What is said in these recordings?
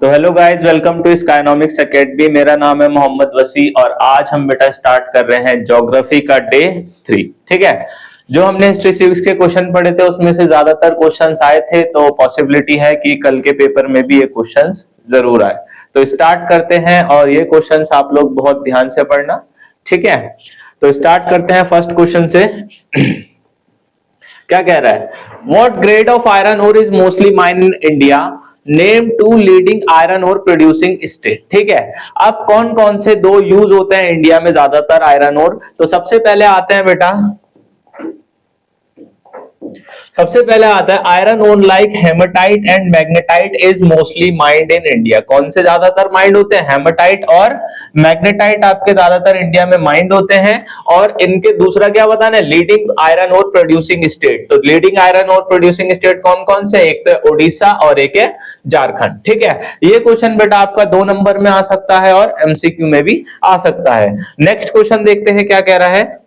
तो hello guys, welcome to Skynomics academy. मेरा नाम है मोहम्मद वसी और आज हम बेटा स्टार्ट कर रहे हैं ज्योग्राफी का डे 3। ठीक है। जो हमने हिस्ट्री सिविक्स के क्वेश्चन पढ़े थे उसमें से ज्यादातर क्वेश्चंस आए थे, तो पॉसिबिलिटी है कि कल के पेपर में भी ये क्वेश्चंस जरूर आए। तो स्टार्ट करते हैं और ये क्वेश्चंस आप लोग बहुत ध्यान से पढ़ना। ठीक है, तो स्टार्ट करते हैं फर्स्ट क्वेश्चन से। क्या कह रहा है? What grade of iron ore is mostly mine in India, name two leading iron ore producing state. ठीक है, अब कौन कौन से दो यूज होते हैं इंडिया में ज्यादातर आयरन ओर? तो सबसे पहले आता है iron ore like haematite and magnetite is mostly mind in India. कौन से ज्यादातर माइंड होते हैं? हेमाटाइट और मैग्नेटाइट आपके ज्यादातर इंडिया में माइंड होते हैं। और इनके दूसरा क्या बताना है? Leading iron ore producing state. तो leading iron ore producing state कौन कौन से? एक तो ओडिशा और एक है झारखंड। ठीक है, ये क्वेश्चन बेटा आपका 2 नंबर में आ सकता है और एमसीक्यू में भी आ सकता है। नेक्स्ट क्वेश्चन देखते हैं क्या कह रहा है।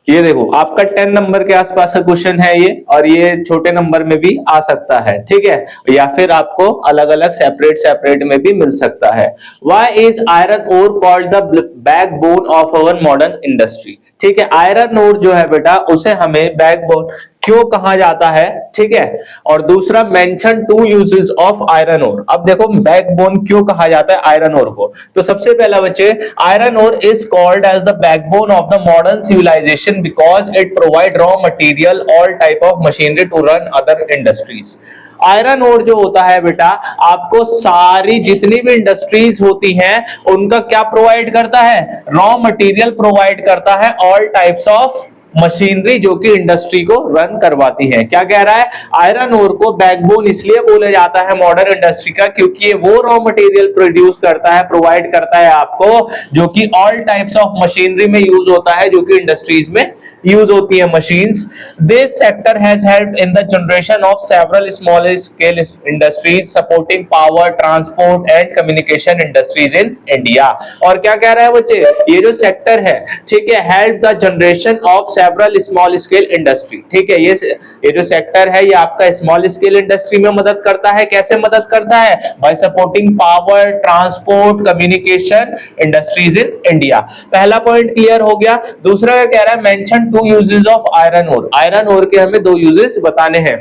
ये देखो, आपका 10 नंबर के आसपास का क्वेश्चन है ये, और ये छोटे नंबर में भी आ सकता है। ठीक है, या फिर आपको अलग अलग सेपरेट सेपरेट में भी मिल सकता है। Why is iron ore called the backbone of our modern industry? ठीक है, आयरन ओर जो है बेटा उसे हमें बैकबोन क्यों कहा जाता है? ठीक है, और दूसरा mention 2 uses of iron ore. अब देखो बैकबोन क्यों कहा जाता है आयरन ओर को। तो सबसे पहला बच्चे, iron ore is called as the backbone of the modern civilisation because it provide raw material all type of machinery to run other industries. Iron ore जो होता है बेटा आपको सारी जितनी भी इंडस्ट्रीज होती हैं उनका क्या प्रोवाइड करता है? रॉ मटेरियल प्रोवाइड करता है, ऑल टाइप्स ऑफ मशीनरी जो कि इंडस्ट्री को रन करवाती है। क्या कह रहा है? आयरन ओर को बैकबोन इसलिए बोला जाता है मॉडर्न इंडस्ट्री का क्योंकि ये वो रॉ मटेरियल प्रोड्यूस करता है, प्रोवाइड करता है आपको, जो कि ऑल टाइप्स ऑफ मशीनरी में यूज होता है, जो कि इंडस्ट्रीज में यूज होती है machines. This sector has helped in the generation of several small scale industries supporting power, transport and communication industries in India. और क्या कह रहा है बच्चे? ये जो सेक्टर है, ठीक है, help the generation of several small scale industry. ठीक है, ये जो सेक्टर है ये आपका स्मॉल स्केल इंडस्ट्री में मदद करता है। कैसे मदद करता है? By supporting power, transport, communication industries in India. पहला पॉइंट क्लियर हो गया। दूसरा क्या कह रहा है? Mention 2 uses of iron ore. Iron ore के हमें 2 यूजेस बताने हैं।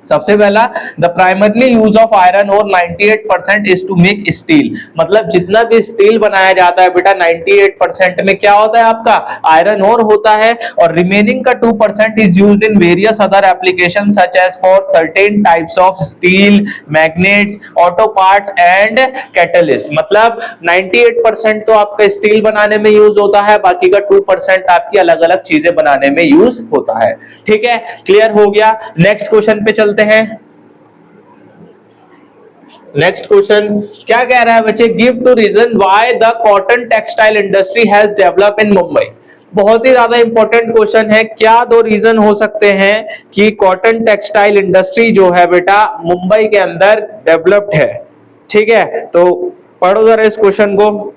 सबसे पहला, the primarily use of iron ore 98% is to make steel. मतलब जितना भी स्टील बनाया जाता है बेटा 98% में क्या होता है? आपका आयरन ओर होता है। और रिमेनिंग का 2% is used in various other application such as for certain types of steel, magnets, auto parts and catalyst. मतलब 98% तो आपका स्टील बनाने में यूज होता है, बाकी का 2% आपकी अलग अलग चीजें बनाने में यूज होता है। ठीक है, क्लियर हो गया। नेक्स्ट क्वेश्चन पे चलते हैं। नेक्स्ट क्वेश्चन क्या कह रहा है बच्चे? Give two reason why the cotton textile industry has developed in Mumbai. बहुत ही ज्यादा इंपॉर्टेंट क्वेश्चन है। क्या 2 रीजन हो सकते हैं कि कॉटन टेक्सटाइल इंडस्ट्री जो है बेटा मुंबई के अंदर डेवलप्ड है? ठीक है, तो पढ़ो जरा इस क्वेश्चन को।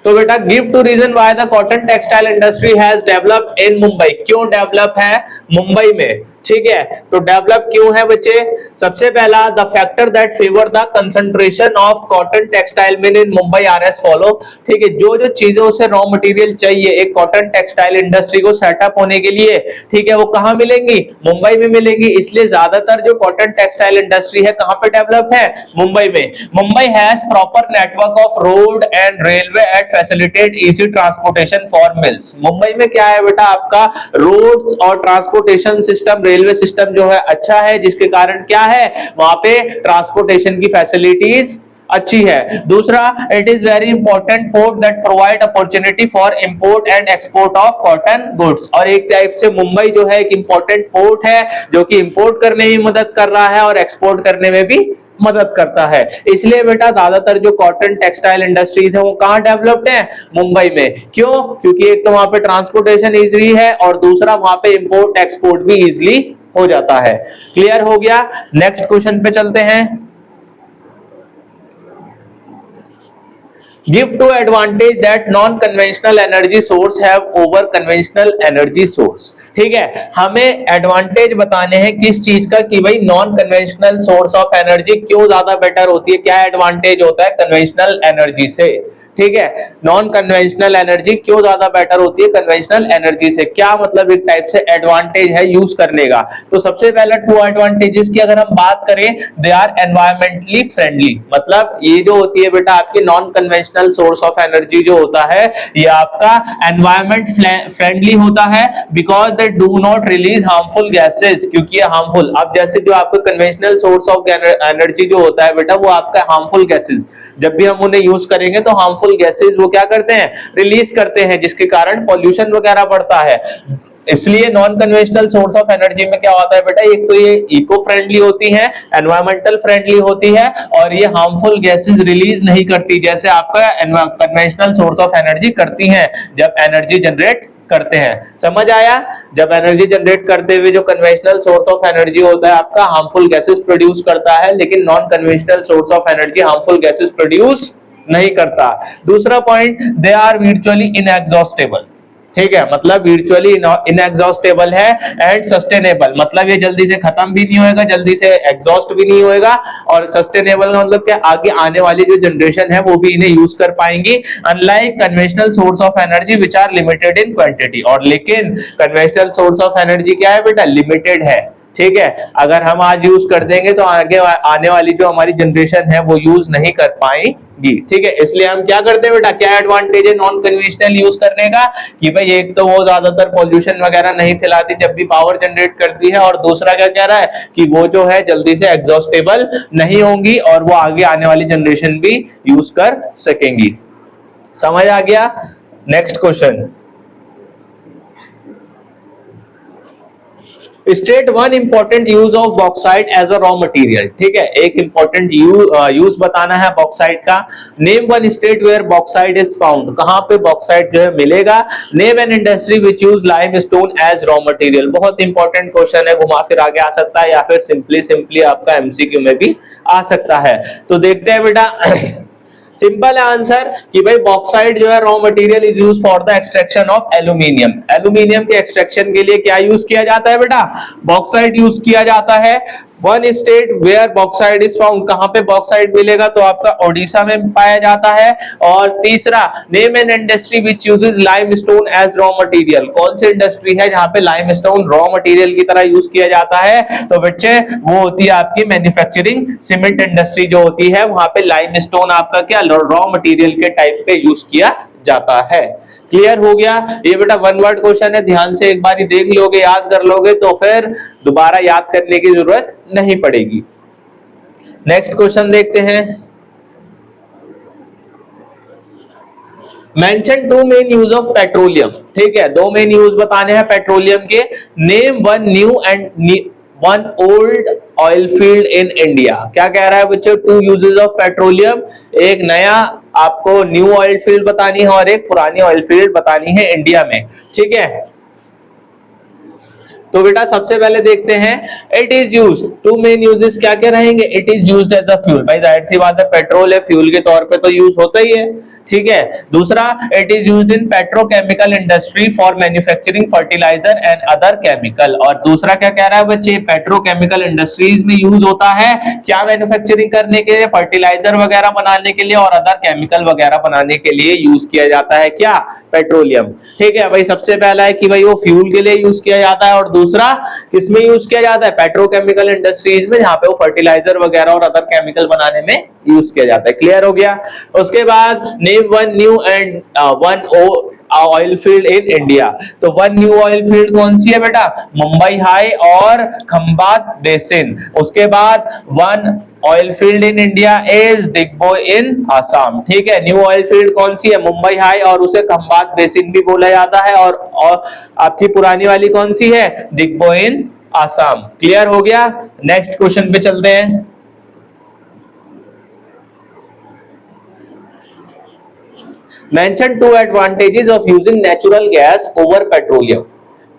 तो बेटा give two reason why the cotton textile industry has developed in Mumbai. क्यों डेवलप है मुंबई में? ठीक है, तो डेवलप क्यों है बच्चे? सबसे पहला, the factor that favour the concentration of cotton textile mill in Mumbai are as follow. ठीक है, जो जो चीजों से रॉ मटेरियल चाहिए एक कॉटन टेक्सटाइल इंडस्ट्री को सेटअप होने के लिए, ठीक है, वो कहां मिलेंगी? मुंबई में मिलेंगी। इसलिए ज्यादातर जो कॉटन टेक्सटाइल इंडस्ट्री है कहां पे डेवलप है? मुंबई में। Mumbai has proper network of road and railway at facilitate easy transportation for mills. Mumbai में क्या है बेटा आपका रोड्स और ट्रांसपोर्टेशन सिस्टम, रेलवे सिस्टम जो है अच्छा है, जिसके कारण क्या है वहां पे ट्रांसपोर्टेशन की फैसिलिटीज अच्छी है। दूसरा, it is very important port that provide opportunity for import and export of cotton goods. और एक टाइप से मुंबई जो है एक इंपॉर्टेंट पोर्ट है जो कि इंपोर्ट करने में मदद कर रहा है और एक्सपोर्ट करने में भी मदद करता है। इसलिए बेटा ज्यादातर जो कॉटन टेक्सटाइल इंडस्ट्रीज है वो कहां डेवलप्ड है? मुंबई में। क्यों? क्योंकि एक तो वहां पे ट्रांसपोर्टेशन इजीली है और दूसरा वहां पे इंपोर्ट एक्सपोर्ट भी इजीली हो जाता है। क्लियर हो गया। नेक्स्ट क्वेश्चन पे चलते हैं। Give two advantage that non conventional energy source have over conventional energy source. ठीक है, हमें एडवांटेज बताने हैं किस चीज का कि भाई non conventional source of energy क्यों ज्यादा बेटर होती है, क्या एडवांटेज होता है कन्वेंशनल एनर्जी से। ठीक है, नॉन कन्वेंशनल एनर्जी क्यों ज्यादा बेटर होती है कन्वेंशनल एनर्जी से, क्या मतलब एक टाइप से एडवांटेज है यूज करने का। तो सबसे पहला टू एडवांटेजेस की अगर हम बात करें, दे आर एनवायरमेंटली फ्रेंडली, मतलब ये जो होती है बेटा आपकी non conventional source of energy जो होता है ये आपका एनवायरमेंट फ्रेंडली होता है, because they do not release harmful gases, क्योंकि ये हार्मफुल, अब जैसे जो आपका कन्वेंशनल सोर्स ऑफ एनर्जी जो होता है बेटा वो आपका हार्मफुल गैसेस, जब भी हम उन्हें यूज करेंगे तो हार्मफुल गैसेस वो क्या करते हैं, रिलीज करते हैं, जिसके कारण पॉल्यूशन वगैरह बढ़ता है। इसलिए non conventional source of energy में क्या होता है बेटा, एक तो ये इको फ्रेंडली होती है, एनवायरमेंटल फ्रेंडली होती है, और ये हार्मफुल गैसेस रिलीज नहीं करती जैसे आपका कन्वेंशनल सोर्स ऑफ एनर्जी करती हैं जब एनर्जी जनरेट करते हैं। समझ आया, जब एनर्जी जनरेट करते हुए जो कन्वेंशनल सोर्स ऑफ एनर्जी होता है आपका हार्मफुल गैसेस प्रोड्यूस करता है, लेकिन non conventional source of energy harmful gases produce नहीं करता। दूसरा point, they are virtually inexhaustible. ठीक है, मतलब वर्चुअली इनएग्जॉस्टेबल है एंड सस्टेनेबल, मतलब ये जल्दी से खत्म भी नहीं होएगा, जल्दी से एग्जॉस्ट भी नहीं होएगा, और सस्टेनेबल का मतलब क्या, आगे आने वाली जो जनरेशन है वो भी इन्हें यूज कर पाएंगी, unlike conventional source of energy which are limited in quantity. और लेकिन कन्वेंशनल सोर्स ऑफ एनर्जी क्या है बेटा, लिमिटेड है। ठीक है, अगर हम आज यूज कर देंगे तो आगे आने वाली जो हमारी जनरेशन है वो यूज नहीं कर पाएंगी। ठीक है, इसलिए हम क्या करते हैं बेटा, क्या एडवांटेज है नॉन कन्वेंशनल यूज करने का कि भाई एक तो वो ज्यादातर पॉल्यूशन वगैरह नहीं फैलाती जब भी पावर जनरेट करती है, और दूसरा क्या कह रहा है कि वो जो है जल्दी से एग्जॉस्टेबल नहीं होंगी और वो आगे आने वाली जनरेशन भी यूज कर सकेंगी। समझ आ गया। Next question, state one important use of bauxite as a raw material. ठीक है, एक इंपॉर्टेंट यूज बताना है बॉक्साइट का। Name one state where bauxite is found, कहां पे बॉक्साइट जो है मिलेगा। Name an industry which use limestone as raw material, बहुत इंपॉर्टेंट क्वेश्चन है, घुमा फिर आगे आ सकता है या फिर सिंपली आपका एमसीक्यू में भी आ सकता है। तो देखते हैं बेटा, सिंपल आंसर कि भाई बॉक्साइट जो है raw material is use for the extraction of aluminium. Aluminium के एक्सट्रैक्शन के लिए क्या यूज किया जाता है बेटा, बॉक्साइट यूज किया जाता है। One state where bauxite is found, कहां पे बॉक्साइट मिलेगा, तो आपका ओडिशा में पाया जाता है। और तीसरा, name an industry which uses limestone as raw material, कौन सी इंडस्ट्री है जहां पे लाइमस्टोन रॉ मटेरियल की तरह यूज किया जाता है, तो बच्चे वो होती है आपकी मैन्युफैक्चरिंग सीमेंट इंडस्ट्री जो होती है, वहां पे लाइमस्टोन आपका क्या रॉ मटेरियल के टाइप पे यूज किया जाता है। क्लियर हो गया। ये बेटा वन वर्ड क्वेश्चन है, ध्यान से एक बार देख लोगे, याद कर लोगे तो फिर दोबारा याद करने की जरूरत नहीं पड़ेगी। नेक्स्ट क्वेश्चन देखते हैं। Mention two main use of petroleum. ठीक है, दो मेन यूज बताने हैं पेट्रोलियम के। Name one new and one old oil field in India. क्या कह रहा है बच्चों, टू यूजेस ऑफ पेट्रोलियम, एक नया आपको न्यू ऑयल फील्ड बतानी है और एक पुरानी ऑयल फील्ड बतानी है इंडिया में। ठीक है, तो बेटा सबसे पहले देखते हैं, it is use, two main uses क्या क्या रहेंगे, it is used as a fuel, भाई जाहिर सी बात है पेट्रोल है, फ्यूल के तौर पे तो यूज होता ही है। ठीक है, दूसरा, it is used in petrochemical industry for manufacturing fertiliser and other chemical. और दूसरा क्या कह रहा है बच्चे, पेट्रोकेमिकल इंडस्ट्रीज में यूज होता है क्या, मैन्युफैक्चरिंग करने के लिए, फर्टिलाइजर वगैरह बनाने के लिए और अदर केमिकल वगैरह बनाने के लिए यूज किया जाता है क्या, पेट्रोलियम। ठीक है भाई, सबसे पहला है कि भाई वो फ्यूल के लिए यूज किया जाता है, और दूसरा किसमें यूज किया जाता है, पेट्रोकेमिकल इंडस्ट्रीज में, जहां पे वो फर्टिलाइजर वगैरह और अदर केमिकल बनाने में यूज किया जाता है। क्लियर हो गया। उसके बाद name one new and one oil field in India. तो वन न्यू ऑयल फील्ड कौन सी है बेटा, मुंबई हाई और खंबात बेसिन। उसके बाद one oil field in India is Digboi in Assam. ठीक है, न्यू ऑयल फील्ड कौन सी है, मुंबई हाई और उसे खंबात बेसिन भी बोला जाता है, और आपकी पुरानी वाली कौन सी है, डिगबोई इन आसाम। क्लियर हो गया। नेक्स्ट क्वेश्चन पे चलते हैं। Mention two advantages of using natural gas over petroleum.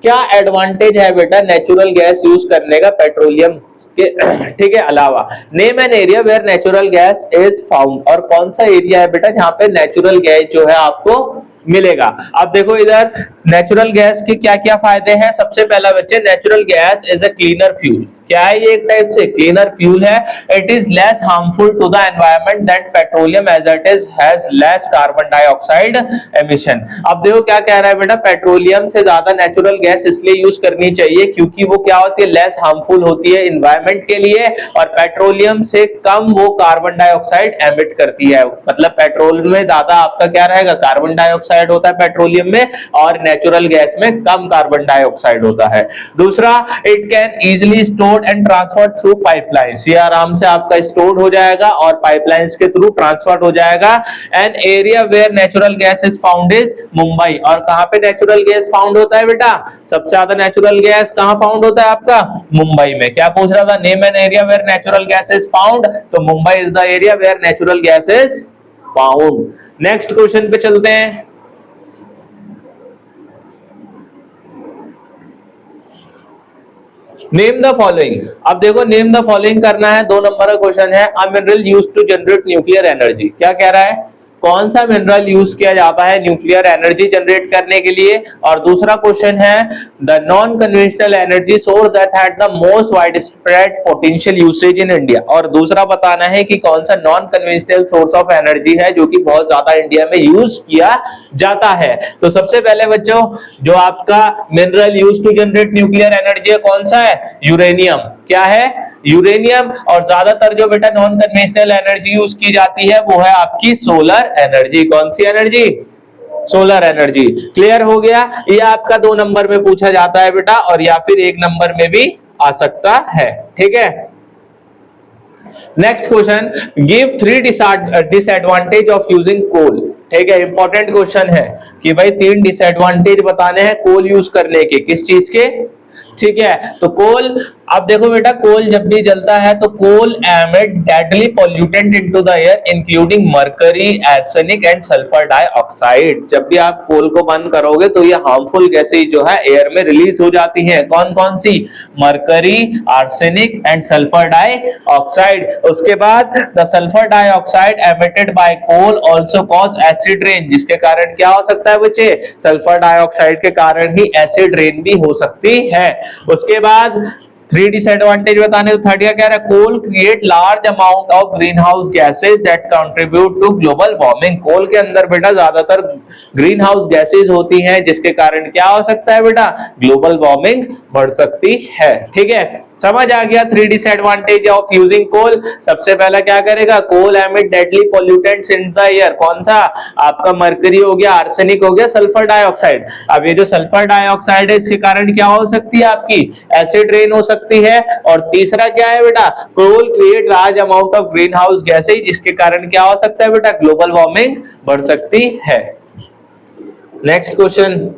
क्या एडवांटेज है बेटा नेचुरल गैस यूज करने का पेट्रोलियम के ठीक है अलावा name an area where natural gas is found, और कौन सा एरिया है बेटा जहां पे नेचुरल गैस जो है आपको मिलेगा। अब देखो इधर नेचुरल गैस के क्या क्या फायदे हैं। सबसे पहला बच्चे natural gas is a cleaner fuel. क्या है ये? एक टाइप से क्लीनर फ्यूल है। It is less harmful to the environment that petroleum as it is has less carbon dioxide emission. अब देखो क्या कह रहा है बेटा, पेट्रोलियम से ज्यादा नेचुरल गैस इसलिए यूज करनी चाहिए क्योंकि वो क्या होती है, लेस हार्मफुल होती है एनवायरनमेंट के लिए, और पेट्रोलियम से कम वो कार्बन डाइऑक्साइड एमिट करती है। मतलब पेट्रोल में ज्यादा आपका क्या रहेगा, कार्बन डाइऑक्साइड होता है पेट्रोलियम में, और नेचुरल गैस में कम कार्बन डाइऑक्साइड होता है। दूसरा, it can easily store and transfer through pipelines. ये आराम से आपका स्टोर हो जाएगा और पाइपलाइंस के थ्रू ट्रांसफर हो जाएगा। An area where natural gas is found is Mumbai. और कहां पे नेचुरल गैस फाउंड होता है बेटा? सबसे ज्यादा नेचुरल गैस कहां फाउंड होता है आपका? मुंबई में। क्या पूछ रहा था? Name an area where natural gas is found, तो Mumbai is the area where natural gas is found. Next question पे चलते हैं। Name the following. अब देखो नेम द फॉलोइंग करना है, 2 नंबर का क्वेश्चन है। A mineral used to generate nuclear energy. क्या कह रहा है? कौन सा मिनरल यूज किया जाता है न्यूक्लियर एनर्जी जनरेट करने के लिए? और दूसरा क्वेश्चन है the non conventional energy source that had the most wide spread potential usage in India. और दूसरा बताना है कि कौन सा non conventional source of energy है जो कि बहुत ज्यादा इंडिया में यूज किया जाता है। तो सबसे पहले बच्चों जो आपका mineral use to generate nuclear energy है कौन सा है? यूरेनियम। क्या है? यूरेनियम। और ज्यादातर जो बेटा नॉन कन्वेंशनल एनर्जी यूज की जाती है वो है आपकी सोलर एनर्जी। कौन सी एनर्जी? Solar energy. क्लियर हो गया? ये आपका 2 नंबर में पूछा जाता है बेटा, और या फिर 1 नंबर में भी आ सकता है। ठीक है। Next question, give 3 disadvantage of using coal. ठीक है, इंपॉर्टेंट क्वेश्चन है कि भाई 3 डिसएडवांटेज बताने हैं कोल यूज करने के। किस चीज के? ठीक है, तो कोल, अब देखो बेटा कोल जब भी जलता है तो coal emit deadly pollutant into the air including mercury, arsenic and sulphur dioxide. जब भी आप कोल को बंद करोगे तो ये हार्मफुल गैसेज जो है एयर में रिलीज हो जाती हैं। कौन कौन सी? Mercury, arsenic and sulphur dioxide. उसके बाद the sulphur dioxide emitted by coal also cause acid rain, जिसके कारण क्या हो सकता है बच्चे? सल्फर डाइऑक्साइड के कारण ही एसिड रेन भी हो सकती है। उसके बाद 3 डिसएडवांटेज बताने, तो थर्ड क्या कह रहा है? Coal create large amount of green house gases that contribute to global warming. Coal के अंदर बेटा ज्यादातर ग्रीन हाउस गैसेज होती हैं जिसके कारण क्या हो सकता है बेटा? ग्लोबल वार्मिंग बढ़ सकती है। ठीक है, समझ आ गया 3 डिसएडवांटेज ऑफ यूजिंग कोल। सबसे पहला क्या करेगा? Coal emit deadly pollutants in the air. कौन सा? आपका मरकरी हो गया, आर्सेनिक हो गया, सल्फर डाइऑक्साइड। अब ये जो सल्फर डाइऑक्साइड है इसके कारण क्या हो सकती है? आपकी एसिड रेन हो सकती है। और तीसरा क्या है बेटा? Coal create large amount of green house gases, जिसके कारण क्या हो सकता है बेटा? ग्लोबल वार्मिंग बढ़ सकती है। नेक्स्ट क्वेश्चन,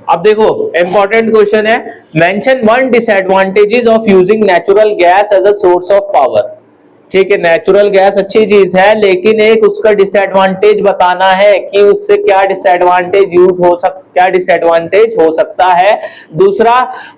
अब देखो इंपॉर्टेंट क्वेश्चन है, mention 1 disadvantages of using natural gas as a source of power. ठीक है, नेचुरल गैस अच्छी चीज है लेकिन एक उसका डिसएडवांटेज बताना है कि उससे क्या डिसएडवांटेज हो सकता है। दूसरा,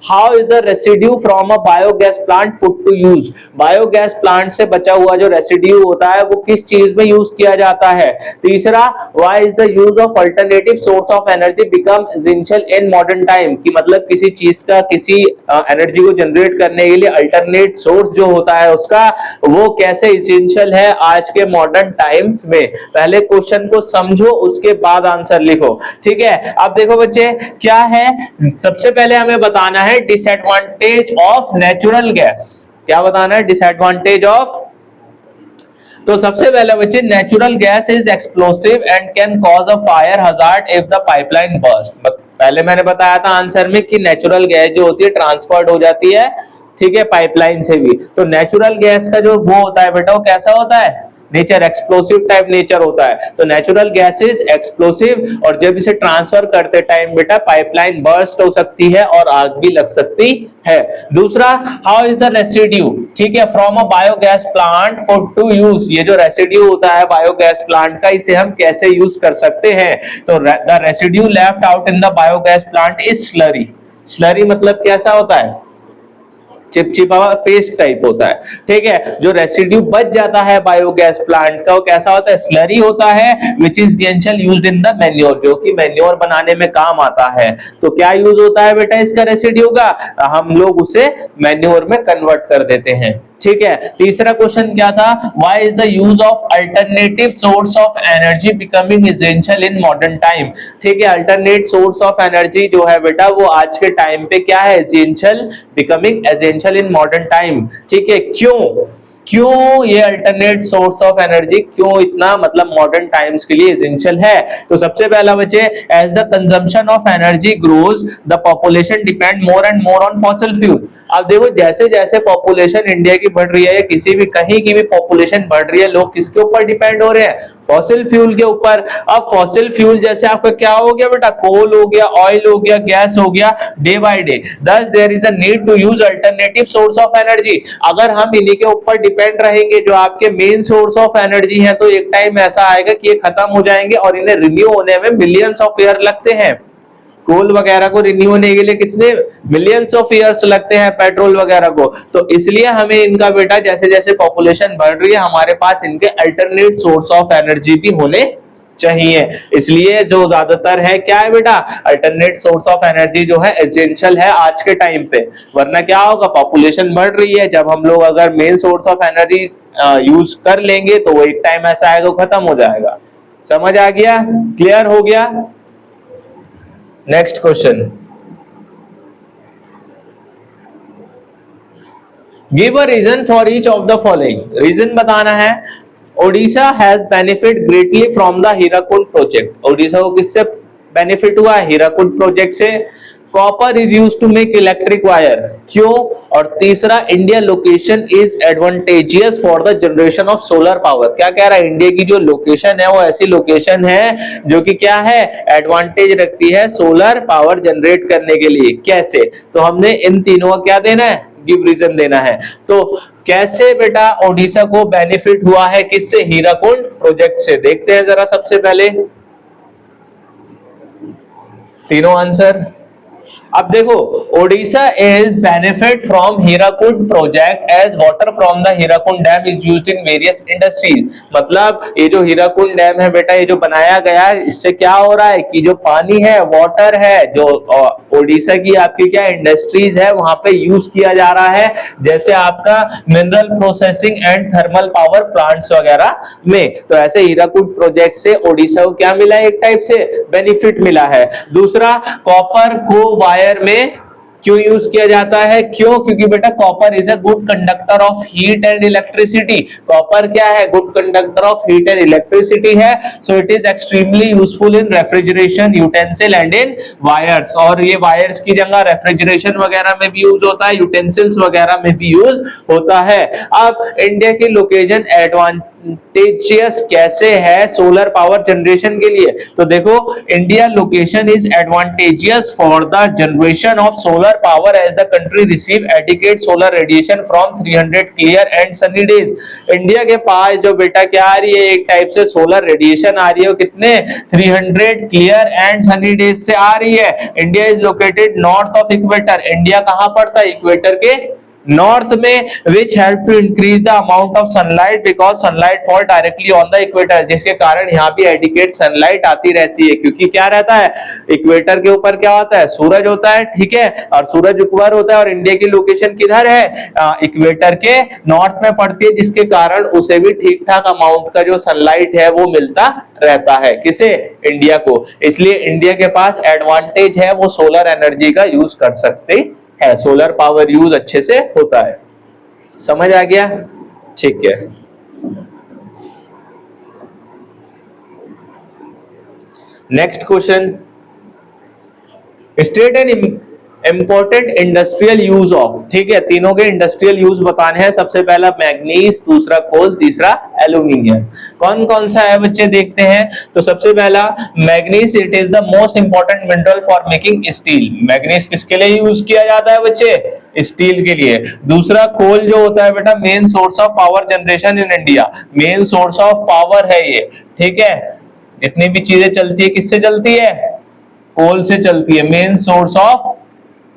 how is the residue from a biogas plant put to use. Biogas plant से बचा हुआ जो रेसिड्यू होता है वो किस चीज में यूज किया जाता है। तीसरा, why is the use of alternative source of energy become essential in modern time. कि मतलब किसी चीज का किसी एनर्जी को जनरेट करने के लिए अल्टरनेट सोर्स जो होता है उसका वो कैसे एसेंशियल है आज के मॉडर्न टाइम्स में। पहले क्वेश्चन को समझो उसके बाद आंसर लिखो। ठीक है, अब देखो बच्चे क्या है, सबसे पहले हमें बताना है डिसएडवांटेज ऑफ नेचुरल गैस। क्या बताना है? डिसएडवांटेज ऑफ, तो सबसे पहले बच्चे natural gas is explosive and can cause a fire hazard if the pipeline burst. पहले मैंने बताया था आंसर में कि नेचुरल गैस जो होती है ट्रांसफर्ड हो जाती है, ठीक है, पाइपलाइन से भी। तो नेचुरल गैस का जो वो होता है बेटा वो कैसा होता है? नेचर एक्सप्लोसिव टाइप नेचर होता है। तो नेचुरल गैसेस एक्सप्लोसिव, और जब इसे ट्रांसफर करते टाइम बेटा पाइपलाइन बर्स्ट हो सकती है और आग भी लग सकती है। दूसरा, हाउ इज द रेसिड्यू, ठीक है, from a biogas plant put to use. ये जो रेसिड्यू होता है बायोगैस प्लांट का, इसे हम कैसे यूज कर सकते हैं। तो the residue left out in the biogas plant is slurry. Slurry मतलब कैसा होता है, चिपचिपा पेस्ट टाइप होता है, ठीक है। जो रेसिड्यू बच जाता है बायोगैस प्लांट का वो कैसा होता है, स्लरी होता है, which is essential used in the manure, जो कि मैन्योर बनाने में काम आता है। तो क्या यूज होता है बेटा इसका रेसिड्यू का, हम लोग उसे मैन्योर में कन्वर्ट कर देते हैं, ठीक है। तीसरा क्वेश्चन क्या था, why is the use of alternative source of energy becoming essential in modern time, ठीक है। अल्टरनेट सोर्स ऑफ एनर्जी जो है बेटा वो आज के टाइम पे क्या है, essential, becoming essential in modern time, ठीक है। क्यों क्यों ये अल्टरनेट सोर्स ऑफ एनर्जी क्यों इतना मतलब मॉडर्न टाइम्स के लिए एसेंशियल है। तो सबसे पहला बच्चे, as the consumption of energy grows the population depend more and more on fossil fuel. अब देखो जैसे जैसे पॉपुलेशन इंडिया की बढ़ रही है या किसी भी कहीं की भी पॉपुलेशन बढ़ रही है, लोग किसके ऊपर डिपेंड हो रहे हैं, फॉसिल फ्यूल के ऊपर। अब फॉसिल फ्यूल जैसे आपका क्या हो गया बेटा, कोल हो गया, ऑयल हो गया, गैस हो गया, day by day, thus there is a need to use alternative source of energy। अगर हम इन्हीं के ऊपर डिपेंड रहेंगे जो आपके मेन सोर्स ऑफ एनर्जी है, तो एक टाइम ऐसा आएगा कि ये खत्म हो जाएंगे और इन्हें रिन्यू होने में मिलियंस ऑफ ईयर लगते हैं। कोल वगैरह को रिन्यू होने के लिए कितने मिलियंस ऑफ ईयर्स लगते हैं, पेट्रोल वगैरह को। तो इसलिए हमें इनका बेटा जैसे जैसे पॉपुलेशन बढ़ रही है हमारे पास इनके अल्टरनेट सोर्स ऑफ एनर्जी भी होने चाहिए। इसलिए जो ज्यादातर है क्या है बेटा, अल्टरनेट सोर्स ऑफ एनर्जी जो है एसेंशियल है आज के टाइम पे। वरना क्या होगा, पॉपुलेशन बढ़ रही है, जब हम लोग अगर main source of energy use कर लेंगे तो वो एक टाइम ऐसा आएगा खत्म हो जाएगा। समझ आ गया, क्लियर हो गया। Next question, give a reason for each of the following. Reason बताना है। Odisha has benefit greatly from the Hirakud project. Odisha को किससे बेनिफिट हुआ है, हीराकुंड प्रोजेक्ट से। Copper is used to make electric wire, क्यों। और तीसरा, India location is advantageous for the generation of solar power. क्या कह रहा है, इंडिया की जो लोकेशन है वो ऐसी लोकेशन है जो कि क्या है, एडवांटेज रखती है सोलर पावर जनरेट करने के लिए। कैसे, तो हमने इन तीनों का क्या देना है, गिव रीजन देना है। तो कैसे बेटा ओडिशा को बेनिफिट हुआ है, किससे, हीराकुंड प्रोजेक्ट से। देखते हैं जरा सबसे पहले तीनों आंसर। अब देखो, Odisha is benefit from Hirakud project as water from the Hirakud dam is used in various industries. मतलब ये जो हीराकुंड डैम है बेटा, ये जो बनाया गया है, इससे क्या हो रहा है कि जो पानी है, वाटर है, जो ओडिशा की आपकी क्या इंडस्ट्रीज है वहां पे यूज किया जा रहा है। जैसे आपका mineral processing and thermal power plants वगैरह में। तो ऐसे हीराकुंड प्रोजेक्ट से ओडिशा को क्या मिला है, एक टाइप से बेनिफिट मिला है। दूसरा, कॉपर को वायर में क्यों यूज किया जाता है, क्यों, क्योंकि बेटा copper is a good conductor of heat and electricity. Copper क्या है, good conductor of heat and electricity है। So it is extremely useful in refrigeration utensil and in wires. और ये वायर्स की जगह रेफ्रिजरेशन वगैरह में भी यूज होता है, यूटेंसिल्स वगैरह में भी यूज होता है। अब इंडिया की लोकेशन एडवांटेजियस कैसे है सोलर पावर जनरेशन के लिए, तो देखो, India location is advantageous for the generation of solar power as the country receive adequate solar radiation from 300 clear and sunny days. India के पास जो बेटा क्या आ रही है, एक टाइप से सोलर रेडिएशन आ रही है, कितने, 300 क्लियर एंड सनी डेज से आ रही है। India is located north of equator. India कहां पड़ता है, इक्वेटर के नॉर्थ में, which help to increase the amount of sunlight because sunlight fall directly on the equator, जिसके कारण यहाँ भी एडिकेट सनलाइट आती रहती है। क्योंकि क्या रहता है, इक्वेटर के ऊपर क्या होता है, सूरज होता है, ठीक है, और सूरज ऊपर होता है। और इंडिया की लोकेशन किधर है, इक्वेटर के नॉर्थ में पड़ती है, जिसके कारण उसे भी ठीक ठाक अमाउंट का जो सनलाइट है वो मिलता रहता है, किसे, इंडिया को। इसलिए इंडिया के पास एडवांटेज है, वो सोलर एनर्जी का यूज कर सकते है, सोलर पावर यूज अच्छे से होता है। समझ आ गया, ठीक है। Next question, state and important industrial use of, ठीक है, तीनों के इंडस्ट्रियल यूज बताने हैं। सबसे पहला मैग्नीज, दूसरा कोल, तीसरा एल्यूमिनियम। कौन कौन सा है बच्चे, देखते हैं। तो सबसे पहला manganese, it is the most important mineral for making steel. Manganese किसके लिए यूज किया जाता है बच्चे, स्टील के लिए। दूसरा, कोल जो होता है बेटा, main source of power generation in India, main source of power है ये, ठीक है। जितनी भी चीजें चलती है किससे चलती है, कोल से चलती है, मेन सोर्स ऑफ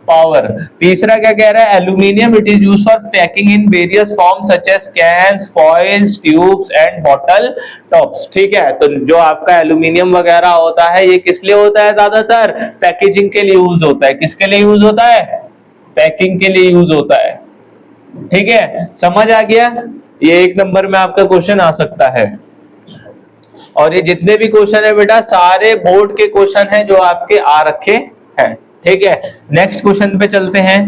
पावर। तीसरा क्या कह रहा है, aluminium it is used for packing in various form such as cans, foils, tubes and bottle tops. ठीक है, तो जो आपका एल्यूमिनियम वगैरह होता है ये किस लिए होता है, ज्यादातर पैकेजिंग के लिए यूज होता है। किसके लिए यूज होता है, पैकिंग के लिए यूज होता है। ठीक है, समझ आ गया, ये 1 नंबर में आपका क्वेश्चन आ सकता है। और ये जितने भी क्वेश्चन है बेटा सारे बोर्ड के क्वेश्चन हैं जो आपके आ रखे हैं। ठीक है, नेक्स्ट क्वेश्चन पे चलते हैं।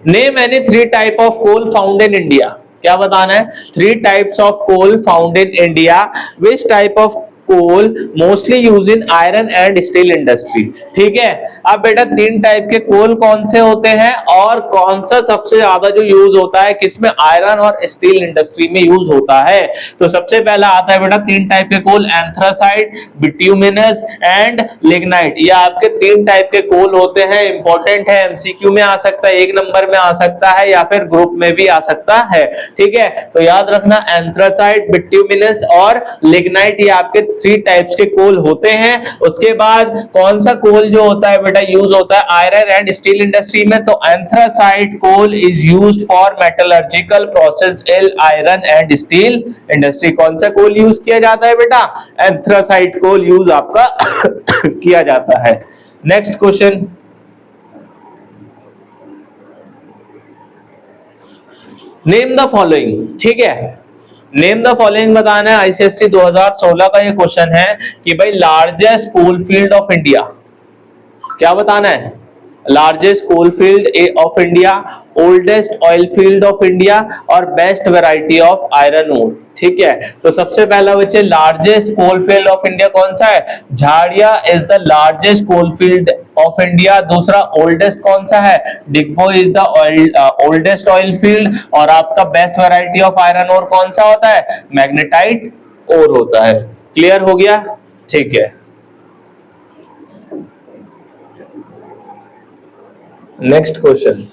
Name any 3 type of coal found in India. क्या बताना है, 3 types of coal found in India, which type of coal mostly use in iron and steel industry. ठीक है, अब बेटा 3 टाइप के कोल कौन से होते हैं और कौन सा सबसे ज्यादा जो यूज होता है किसमें, आयरन और स्टील इंडस्ट्री में यूज होता है। तो सबसे पहला आता है बेटा 3 टाइप के कोल, एंथ्रासाइट, बिट्यूमिनस एंड लिग्नाइट। ये आपके 3 टाइप के कोल होते हैं, इंपॉर्टेंट है, एमसीक्यू में आ सकता है, 1 नंबर में आ सकता है या फिर ग्रुप में भी आ सकता है। ठीक है, तो याद रखना एंथ्रासाइट, बिट्यूमिनस और लिग्नाइट ये आपके 3 टाइप्स के कोल होते हैं। उसके बाद कौन सा कोल जो होता है बेटा यूज होता है आयरन एंड स्टील इंडस्ट्री में, तो anthracite coal is used for metallurgical process in iron and steel industry. कौन सा कोल यूज किया जाता है बेटा, एंथ्रासाइट कोल यूज आपका किया जाता है। Next question, name the following. ठीक है, नेम द फॉलोइंग बताना है, आईसीएससी 2016 का ये क्वेश्चन है कि भाई largest coal field of India. क्या बताना है, largest coal field of India, oldest oil field of India और best variety of iron ore. ठीक है, तो सबसे पहला बच्चे largest coal field of India कौन सा है, Jharia is the largest coal field of India. दूसरा ओल्डेस्ट कौन सा है, Digboi is the oldest oil field. और आपका best variety of iron ore कौन सा होता है, मैग्नेटाइट ओर होता है। क्लियर हो गया, ठीक है। Next question,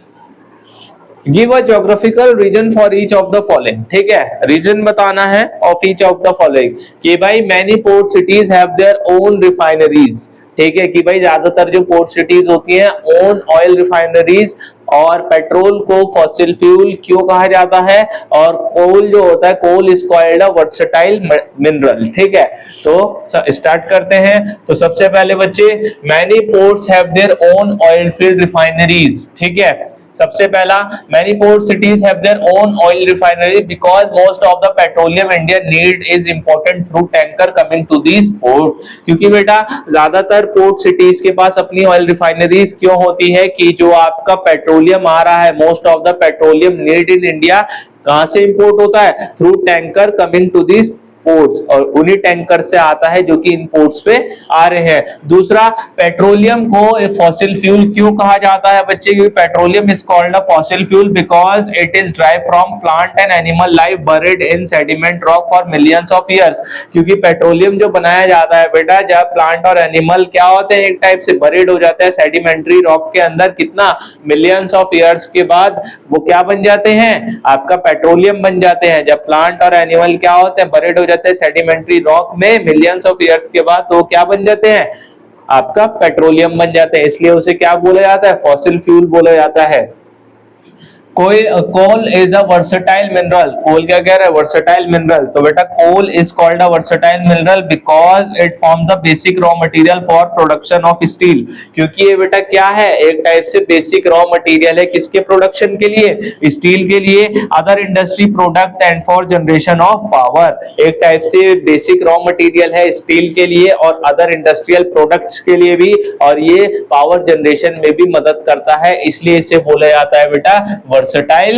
give a geographical reason for each of the following. ठीक है, रीजन बताना है of each of the following कि भाई many port cities have their own refineries. ठीक है, कि भाई ज्यादातर जो पोर्ट सिटीज होती हैं ओन ऑयल रिफाइनरीज। और पेट्रोल को फॉसिल फ्यूल क्यों कहा जाता है, और कोल जो होता है coal is called a versatile mineral. ठीक है, तो स्टार्ट करते हैं। तो सबसे पहले बच्चे many ports have their own oil field refineries. ठीक है, सबसे पहला many port cities have their own oil refinery because most of the petroleum India need is imported through tanker coming to these port। क्योंकि बेटा ज्यादातर port cities के पास अपनी oil refineries क्यों होती है कि जो आपका पेट्रोलियम आ रहा है, most of the petroleum need in India कहां से इंपोर्ट होता है, through tanker coming to this ports, और उन्हीं टैंकर से आता है जो कि इन पोर्ट्स पे आ रहे हैं। दूसरा, पेट्रोलियम को फॉसिल फ्यूल क्यों कहा जाता है बच्चे, क्योंकि petroleum is called a fossil fuel because it is drive from plant and animal life buried in sediment rock for millions of years. क्योंकि पेट्रोलियम जो बनाया जाता है बेटा, जब प्लांट और एनिमल क्या होते हैं, एक टाइप से बरीड हो जाते हैं सेडिमेंट्री रॉक के अंदर, कितना मिलियंस ऑफ ईयर्स के बाद वो क्या बन जाते हैं, आपका पेट्रोलियम बन जाते हैं। जब प्लांट और एनिमल क्या होते हैं, बरीड हो जाते हैं सेडिमेंट्री रॉक में मिलियंस ऑफ ईयर्स के बाद, तो क्या बन जाते हैं, आपका पेट्रोलियम बन जाते हैं। इसलिए उसे क्या बोला जाता है, फॉसिल फ्यूल बोला जाता है। Coal is a versatile mineral. Coal क्या कह रहा है, वर्सेटाइल मिनरल। तो बेटा coal is called a versatile mineral because it form the basic raw material for production of steel. क्योंकि ये बेटा क्या है, एक टाइप से बेसिक रॉ मटेरियल है, किसके प्रोडक्शन के लिए, स्टील के लिए, other industry product and for generation of power. एक टाइप से बेसिक रॉ मटेरियल है स्टील के लिए और अदर इंडस्ट्रियल प्रोडक्ट्स के लिए भी, और ये पावर जनरेशन में भी मदद करता है, इसलिए इसे बोला जाता है बेटा वर्सेटाइल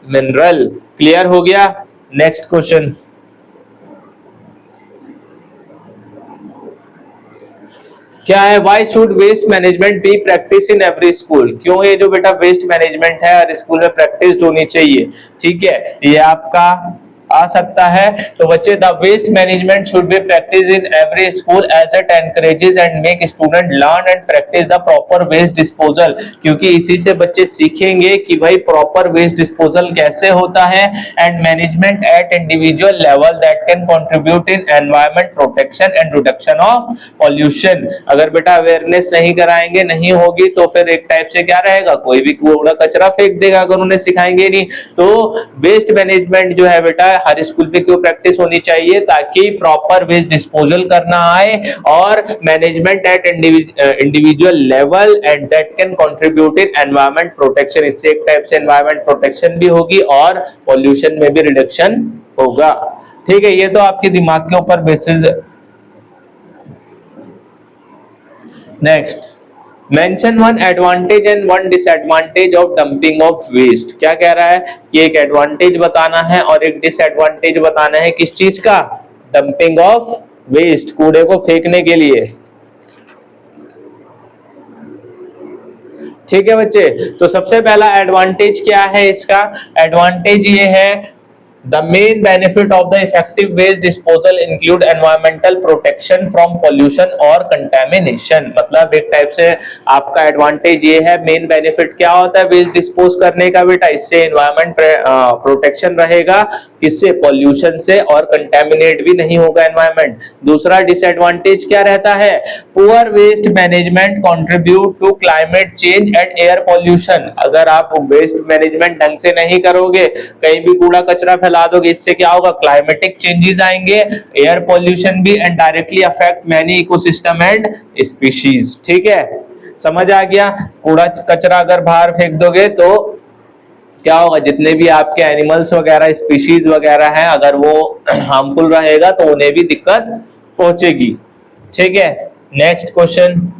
मिनरल। क्लियर हो गया। नेक्स्ट क्वेश्चन, क्या है, why should waste management be practice in every school. क्यों ये जो बेटा वेस्ट मैनेजमेंट है हर स्कूल में प्रैक्टिस होनी चाहिए। ठीक है, ये आपका आ सकता है। तो बच्चे the waste management should be practice in every school as it encourages and make student learn and practice the proper waste disposal, क्योंकि इसी से बच्चे सीखेंगे कि भाई प्रॉपर वेस्ट डिस्पोजल कैसे होता है, and management eight individual level that can contribute in environment protection and reduction of pollution. अगर बेटा अवेयरनेस नहीं कराएंगे, नहीं होगी, तो फिर एक टाइप से क्या रहेगा, कोई भी कूड़ा कचरा फेंक देगा अगर उन्हें सिखाएंगे नहीं। तो वेस्ट मैनेजमेंट जो है बेटा हर स्कूल पे क्यों प्रैक्टिस होनी चाहिए, ताकि प्रॉपर वेस्ट डिस्पोजल करना आए, और management eight individual level and that can contribute in environment protection. इससे एक टाइप से एनवायरमेंट प्रोटेक्शन भी होगी और पॉल्यूशन में भी रिडक्शन होगा। ठीक है, ये तो आपके दिमाग के ऊपर basis. Next, mention one advantage and one disadvantage of dumping of waste. क्या कह रहा है कि एक एडवांटेज बताना है और एक डिसएडवांटेज बताना है, किस चीज का, डंपिंग ऑफ वेस्ट, कूड़े को फेंकने के लिए। ठीक है बच्चे, तो सबसे पहला एडवांटेज क्या है इसका, एडवांटेज ये है The main benefit of the effective waste disposal include environmental protection from pollution or contamination। मतलब एक टाइप से आपका एडवांटेज ये है, मेन बेनिफिट क्या होता है वेस्ट डिस्पोज करने का बेटा, इससे एनवायरमेंट प्रोटेक्शन रहेगा, किससे, पॉल्यूशन से, और कंटेमिनेट भी नहीं होगा एनवायरमेंट। दूसरा डिसएडवांटेज क्या रहता है, poor waste management contribute to climate change and air pollution. अगर आप वेस्ट मैनेजमेंट ढंग से नहीं करोगे, कहीं भी कूड़ा कचरा फैला दोगे, इससे क्या होगा, क्लाइमेटिक चेंजेस आएंगे, एयर पॉल्यूशन भी, and directly affect many ecosystem and species. ठीक है, समझ आ गया। कूड़ा कचरा अगर बाहर फेंक दोगे तो क्या होगा, जितने भी आपके एनिमल्स वगैरह स्पीशीज वगैरह हैं, अगर वो हार्मफुल रहेगा तो उन्हें भी दिक्कत पहुंचेगी। ठीक है, नेक्स्ट क्वेश्चन,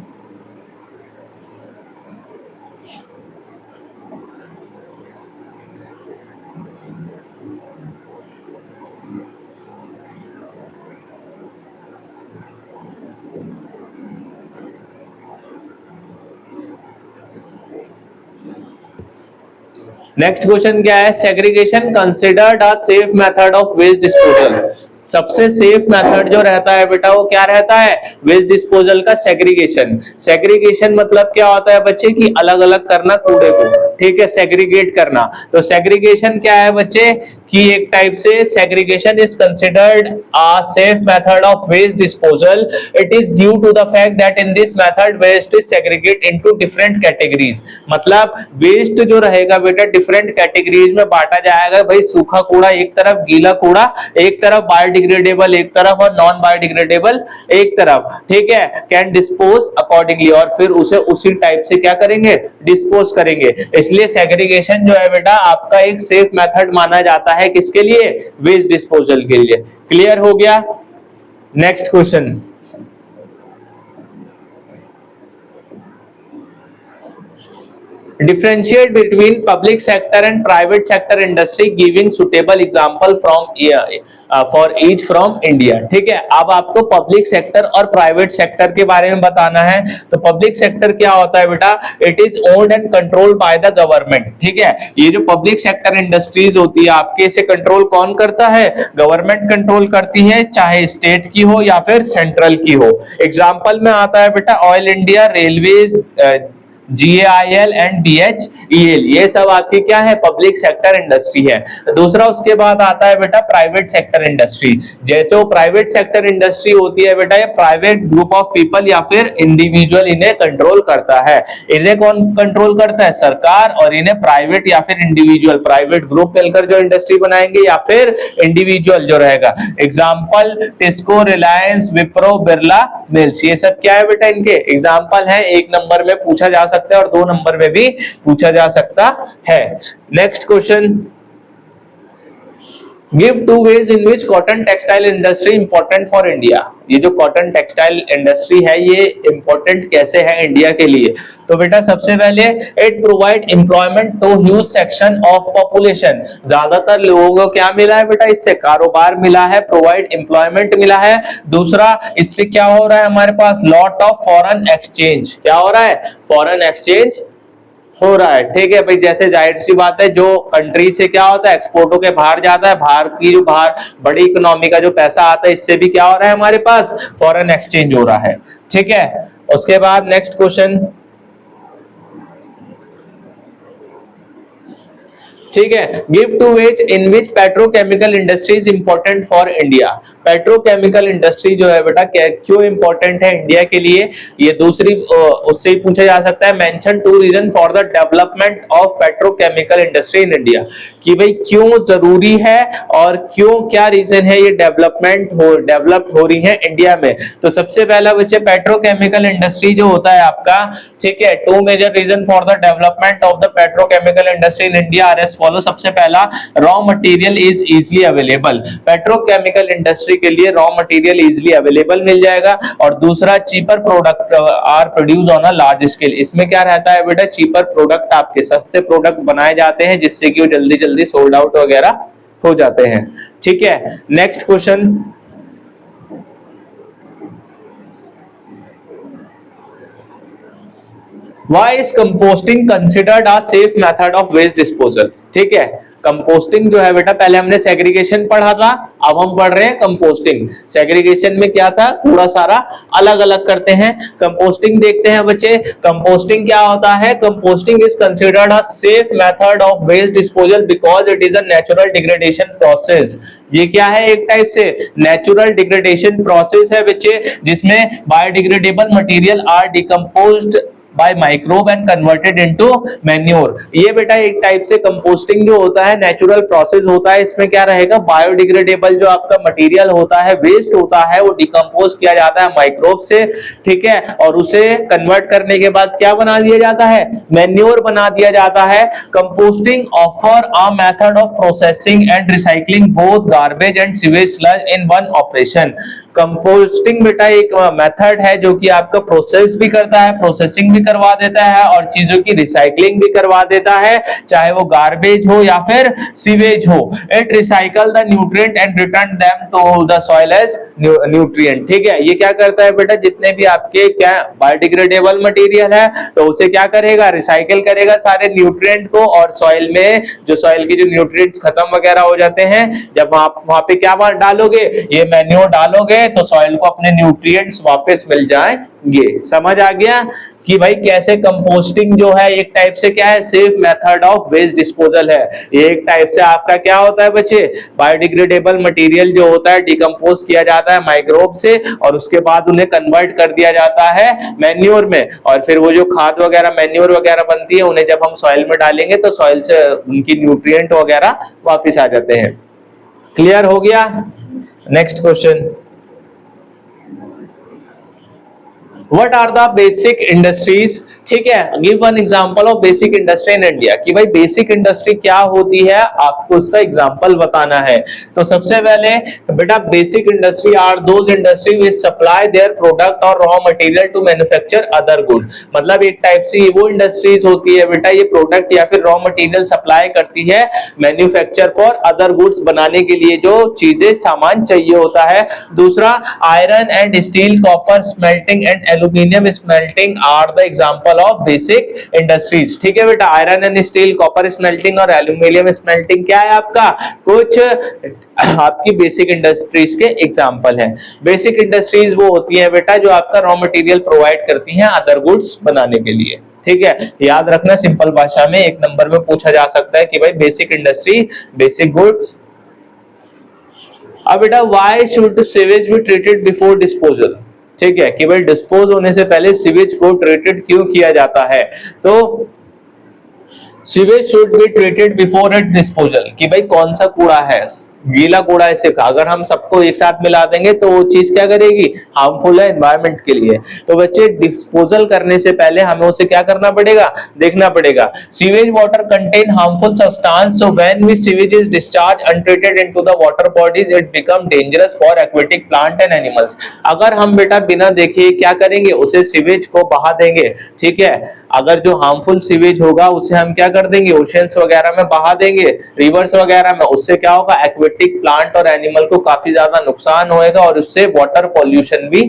नेक्स्ट क्वेश्चन क्या है, segregation considered a safe method of waste disposal. सबसे सेफ मेथड जो रहता है बेटा वो क्या रहता है, वेस्ट डिस्पोजल का सेग्रीगेशन। सेग्रीगेशन मतलब क्या होता है बच्चे, कि अलग अलग करना कूड़े को, ठीक है, सेग्रीगेट करना। तो सेग्रीगेशन क्या है बच्चे, कि एक टाइप से segregation is considered a safe method of waste disposal. It is due to the fact that in this method waste is segregate into different categories. मतलब वेस्ट जो रहेगा बेटा डिफरेंट कैटेगरीज में बांटा जाएगा। भाई सूखा कूड़ा एक तरफ, गीला कूड़ा एक तरफ, बायोडिग्रेडेबल एक तरफ, और नॉन बायोडिग्रेडेबल एक तरफ। ठीक है, कैन डिस्पोज अकॉर्डिंगली, और फिर उसे उसी टाइप से क्या करेंगे, डिस्पोज करेंगे। इसलिए सेग्रीगेशन जो है बेटा आपका एक सेफ मेथड माना जाता है, किसके लिए, वेस्ट डिस्पोजल के लिए। क्लियर हो गया। Next question, differentiate between public sector and private sector industry giving suitable example from for each from India। ठीक है, अब आपको पब्लिक सेक्टर और प्राइवेट सेक्टर के बारे में बताना है। तो पब्लिक सेक्टर क्या होता है बेटा, it is owned and controlled by the government. ठीक है, ये जो पब्लिक सेक्टर इंडस्ट्रीज होती है आपके, इसे कंट्रोल कौन करता है, गवर्नमेंट कंट्रोल करती है, चाहे स्टेट की हो या फिर सेंट्रल की हो। एग्जाम्पल में आता है बेटा oil India, railways, GAIL and BHEL, ये सब आपकी क्या है, पब्लिक सेक्टर इंडस्ट्री है। दूसरा उसके बाद आता है बेटा प्राइवेट सेक्टर इंडस्ट्री। जैसे प्राइवेट सेक्टर इंडस्ट्री होती है बेटा, ये प्राइवेट ग्रुप ऑफ पीपल या फिर इंडिविजुअल इन्हें कंट्रोल करता है। इन्हें कौन कंट्रोल करता है, सरकार, और इन्हें प्राइवेट या फिर इंडिविजुअल, प्राइवेट ग्रुप मिलकर जो इंडस्ट्री बनाएंगे या फिर इंडिविजुअल जो रहेगा। एग्जाम्पल टिस्को, रिलायंस, विप्रो, बिरला मिल्स, ये सब क्या है बेटा, इनके एग्जाम्पल है। एक नंबर में पूछा जा सकता है और 2 नंबर में भी पूछा जा सकता है। Next question, give 2 ways in which cotton textile industry important for India। ये जो कॉटन टेक्सटाइल इंडस्ट्री है ये इंपॉर्टेंट कैसे है इंडिया के लिए। तो बेटा सबसे पहले it provide employment to huge section of population. ज्यादातर लोगों को क्या मिला है बेटा, इससे कारोबार मिला है, प्रोवाइड एम्प्लॉयमेंट मिला है। दूसरा इससे क्या हो रहा है हमारे पास, लॉट ऑफ फॉरेन एक्सचेंज, क्या हो रहा है, फॉरेन एक्सचेंज हो रहा है। ठीक है भाई, जैसे जाहिर सी बात है, जो कंट्री से क्या होता है, एक्सपोर्ट होके बाहर जाता है, बाहर की जो बाहर बड़ी इकोनॉमी का जो पैसा आता है, इससे भी क्या हो रहा है, हमारे पास फॉरेन एक्सचेंज हो रहा है। ठीक है, उसके बाद नेक्स्ट क्वेश्चन। ठीक है, give two which in which petrochemical industry is important for India. Petrochemical industry जो है बेटा क्यों इंपॉर्टेंट है इंडिया के लिए, ये दूसरी उससे ही पूछा जा सकता है। Mention two reason for the development of petrochemical industry in India, कि भाई क्यों जरूरी है और क्यों, क्या रीजन है ये डेवलप हो रही है इंडिया में। तो सबसे पहला बच्चे, पेट्रोकेमिकल इंडस्ट्री जो होता है आपका, ठीक है, two major reason for the development of the petrochemical industry in India are as follow. सबसे पहला, raw material is easily available. पेट्रोकेमिकल इंडस्ट्री के लिए रॉ मटेरियल इजीली अवेलेबल मिल जाएगा। और दूसरा, cheaper product are produce on a large scale. इसमें क्या रहता है बेटा, चीपर प्रोडक्ट, आपके सस्ते प्रोडक्ट बनाए जाते हैं जिससे कि वो जल्दी जल्दी सोल्ड आउट वगैरह हो जाते हैं। ठीक है, next question. Why is composting considered a safe method of waste disposal? ठीक है, कंपोस्टिंग जो है बेटा, पहले हमने सेग्रीगेशन पढ़ा था, अब हम पढ़ रहे हैं कंपोस्टिंग। सेग्रीगेशन में क्या था, थोड़ा सारा अलग अलग करते हैं। कंपोस्टिंग देखते हैं बच्चे, कंपोस्टिंग क्या होता है। Composting is considered a safe method of waste disposal because it is a natural degradation process. ये क्या है, एक टाइप से नेचुरल डिग्रेडेशन प्रोसेस है बच्चे, जिसमें biodegradable material are decomposed by microbe and converted into manure. ये बेटा एक टाइप से कंपोस्टिंग जो होता है नेचुरल प्रोसेस होता है। इसमें क्या रहेगा, बायोडिग्रेडेबल जो आपका मटेरियल होता है, वेस्ट होता है, वो डिकम्पोज किया जाता है माइक्रोब से। ठीक है, और उसे कन्वर्ट करने के बाद क्या बना दिया जाता है, मैन्योर बना दिया जाता है। Composting offer a method of processing and recycling both garbage and sewage sludge in one operation. Composting बेटा एक मेथड है जो कि आपका प्रोसेस भी करता है, प्रोसेसिंग भी करवा देता है और चीजों की रिसाइकलिंग भी करवा देता है, चाहे वो गार्बेज हो या फिर सीवेज हो। It recycle the nutrient and return them to the soil as nutrient. ठीक है, ये क्या करता है बेटा, जितने भी आपके क्या बायोडिग्रेडेबल मटेरियल है तो उसे क्या करेगा, रिसाइकल करेगा सारे न्यूट्रिएंट को, और सॉइल में जो सॉइल के जो न्यूट्रिएंट्स खत्म वगैरह हो जाते हैं, जब आप वहां पे क्या डालोगे, ये मैन्योर डालोगे तो सॉइल को अपने न्यूट्रिएंट्स वापस मिल जाएंगे। समझ आ गया कि भाई कैसे कंपोस्टिंग जो है एक टाइप से क्या है, safe method of waste disposal है। ये एक टाइप से आपका क्या होता है बच्चे, बायोडिग्रेडेबल मटेरियल जो होता है डिकम्पोज किया जाता है माइक्रोब से, और उसके बाद उन्हें कन्वर्ट कर दिया जाता है मैन्योर में, और फिर वो जो खाद वगैरह मैन्योर वगैरह बनती है, उन्हें जब हम सॉइल में डालेंगे तो सॉइल से उनकी न्यूट्रिएंट वगैरह वापिस आ जाते हैं। क्लियर हो गया। Next question, What are the basic industries? ठीक है, give one example of basic industry in India, कि भाई बेसिक इंडस्ट्री क्या होती है, आपको उसका एग्जांपल बताना है। तो सबसे पहले बेटा, basic industry are those industry which supply their product और raw material to manufacture other good. मतलब एक टाइप से वो इंडस्ट्रीज होती है बेटा, ये प्रोडक्ट या फिर रॉ मटेरियल सप्लाई करती है मैन्युफैक्चर फॉर अदर गुड्स, बनाने के लिए जो चीजें सामान चाहिए होता है। दूसरा, iron and steel, copper smelting and aluminium smelting are the example of basic industries. ठीक है बेटा, iron and steel, copper smelting और एल्यूमिनियम स्मेल्टिंग क्या है आपका, कुछ आपकी बेसिक इंडस्ट्रीज के एग्जांपल हैं। बेसिक इंडस्ट्रीज वो होती है बेटा जो आपका रॉ मटेरियल प्रोवाइड करती हैं अदर गुड्स बनाने के लिए। ठीक है, याद रखना, सिंपल भाषा में एक नंबर में पूछा जा सकता है कि भाई बेसिक इंडस्ट्री, बेसिक गुड्स। अब बेटा, why should sewage be treated before disposal. ठीक है, कि भाई डिस्पोज होने से पहले सीवेज को ट्रीटेड क्यों किया जाता है। तो sewage should be treated before it disposal, कि भाई कौन सा कूड़ा है, गीला कूड़ा ऐसे का अगर हम सबको एक साथ मिला देंगे तो वो चीज क्या करेगी, हार्मफुल है एनवायरनमेंट के लिए। तो बच्चे, डिस्पोजल करने से पहले हमें उसे क्या करना पड़ेगा, देखना पड़ेगा। Sewage water contain harmful substance, so when we sewage is discharge untreated into the water bodies it become dangerous for aquatic plant and animals. अगर हम बेटा बिना देखे क्या करेंगे, उसे सीवेज को बहा देंगे। ठीक है, अगर जो हार्मफुल सीवेज होगा उसे हम क्या कर देंगे, ओशंस वगैरह में बहा देंगे, रिवर्स वगैरह में, उससे क्या होगा, एक्वेटिक प्लांट और एनिमल को काफी ज्यादा नुकसान होएगा और उससे वाटर पॉल्यूशन भी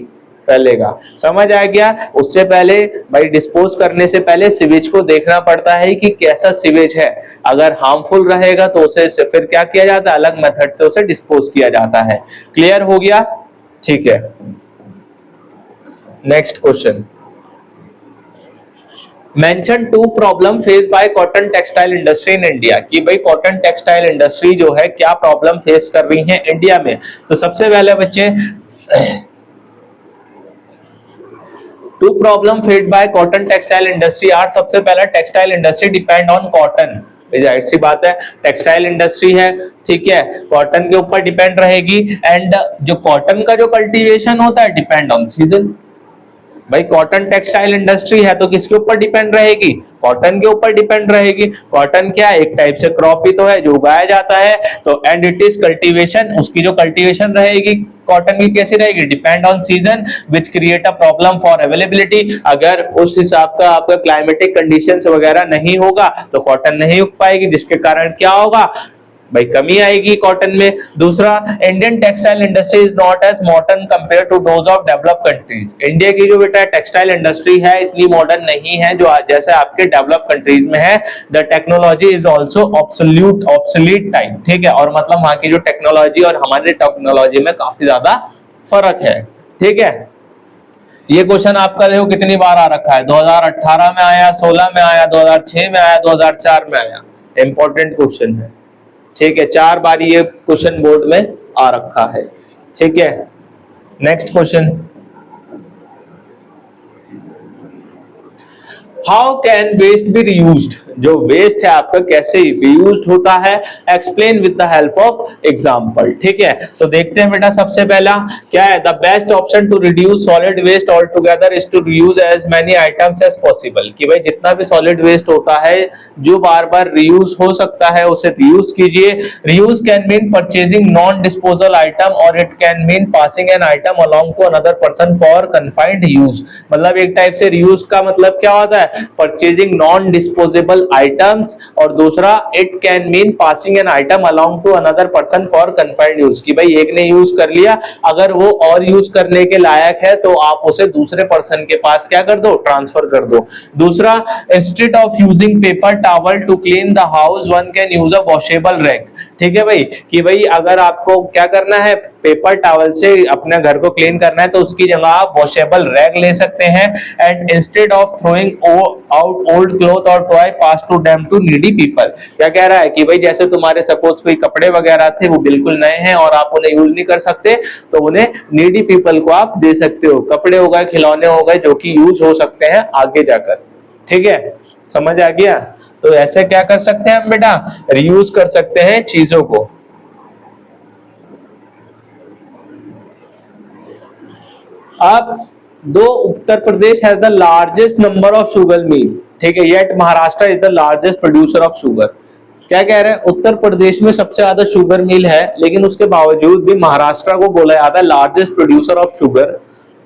फैलेगा। समझ आ गया? उससे पहले भाई डिस्पोज करने से पहले सीवेज को देखना पड़ता है कि कैसा सीवेज है। अगर हार्मफुल रहेगा तो उसे फिर क्या किया जाता है, अलग मेथड से उसे डिस्पोज किया जाता है। क्लियर हो गया? ठीक है, next question. Mention 2 problem face by cotton textile industry in India, कि भाई कॉटन टेक्सटाइल इंडस्ट्री जो है क्या प्रॉब्लम फेस कर रही है इंडिया में। तो सबसे पहले बच्चे 2 problem faced by cotton textile industry are, सबसे पहला textile industry depend on cotton. जाहिर सी बात है, टेक्सटाइल इंडस्ट्री है, ठीक है, कॉटन के ऊपर डिपेंड रहेगी। एंड जो कॉटन का जो कल्टीवेशन होता है डिपेंड ऑन सीजन। भाई कॉटन टेक्सटाइल इंडस्ट्री है तो किसके ऊपर डिपेंड रहेगी, कॉटन के ऊपर डिपेंड रहेगी। कॉटन क्या एक टाइप से क्रॉप ही तो है जो उगाया जाता है। तो एंड इट इज कल्टीवेशन, उसकी जो कल्टीवेशन रहेगी कॉटन की कैसी रहेगी, depend on season which create a problem for availability. अगर उस हिसाब का आपका क्लाइमेटिक कंडीशंस वगैरह नहीं होगा तो कॉटन नहीं उग पाएगी, जिसके कारण क्या होगा भाई कमी आएगी कॉटन में। दूसरा, Indian textile industry is not as modern compare to those of developed countries. India की जो बेटा टेक्सटाइल इंडस्ट्री है इतनी मॉडर्न नहीं है जो आज जैसे आपके डेवलप्ड कंट्रीज में है। The technology is also obsolete type, ठीक है, और मतलब वहां की जो टेक्नोलॉजी और हमारी टेक्नोलॉजी में काफी ज्यादा फर्क है, ठीक है। ये क्वेश्चन आपका देखो कितनी बार आ रखा है, 2018 में आया, 16 में आया, 2006 में आया, 2004 में आया। इंपॉर्टेंट क्वेश्चन है, ठीक है, 4 बार ये क्वेश्चन बोर्ड में आ रखा है, ठीक है। Next question, how can waste be reused, जो वेस्ट है आपका कैसे रीयूज्ड होता है, explain with the help of example, ठीक है। तो देखते हैं बेटा, सबसे पहला क्या है, the best option to reduce solid waste all together is to reuse as many items as possible, कि भाई जितना भी सॉलिड वेस्ट होता है जो बार बार रीयूज हो सकता है उसे रीयूज कीजिए। Reuse can mean purchasing non disposal item और it can mean passing an item along to another person for confined use. मतलब एक टाइप से रीयूज का मतलब क्या होता है, परचेजिंग नॉन डिस्पोजेबल आइटम्स, और दूसरा it can mean passing an item along to another person for confined use, कि भाई एक ने यूज कर लिया, अगर वो और यूज करने के लायक है तो आप उसे दूसरे पर्सन के पास क्या कर दो, ट्रांसफर कर दो। दूसरा, instead of using paper towel to clean the house one can use a washable rag, ठीक है भाई, कि भाई अगर आपको क्या करना है, पेपर टॉवल से अपने घर को क्लीन करना है तो उसकी जगह आप वॉशेबल रैग ले सकते हैं। And instead of throwing out old cloth और toy pass to them to needy people, क्या कह रहा है कि भाई जैसे तुम्हारे सपोज कोई कपड़े वगैरह थे वो बिल्कुल नए हैं और आप उन्हें यूज नहीं कर सकते तो उन्हें नीडी पीपल को आप दे सकते हो। कपड़े हो गए, खिलौने हो गए जो कि यूज हो सकते हैं आगे जाकर, ठीक है, समझ आ गया। तो ऐसे क्या कर सकते हैं हम बेटा, रीयूज कर सकते हैं चीजों को। अब दो, Uttar Pradesh has the largest number of sugar mill, ठीक है, yet Maharashtra is the largest producer of sugar. क्या कह रहे हैं, उत्तर प्रदेश में सबसे ज्यादा शुगर मिल है लेकिन उसके बावजूद भी महाराष्ट्र को बोला जाता है लार्जेस्ट प्रोड्यूसर ऑफ शुगर,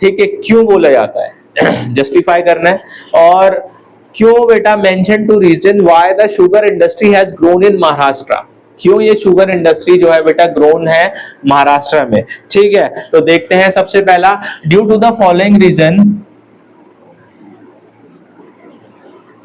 ठीक है। क्यों बोला जाता है जस्टिफाई करना है। और क्यों बेटा, mention two reason why the sugar industry has grown in Maharashtra, क्यों ये शुगर इंडस्ट्री जो है बेटा ग्रोन है महाराष्ट्र में, ठीक है। तो देखते हैं, सबसे पहला, due to the following reason,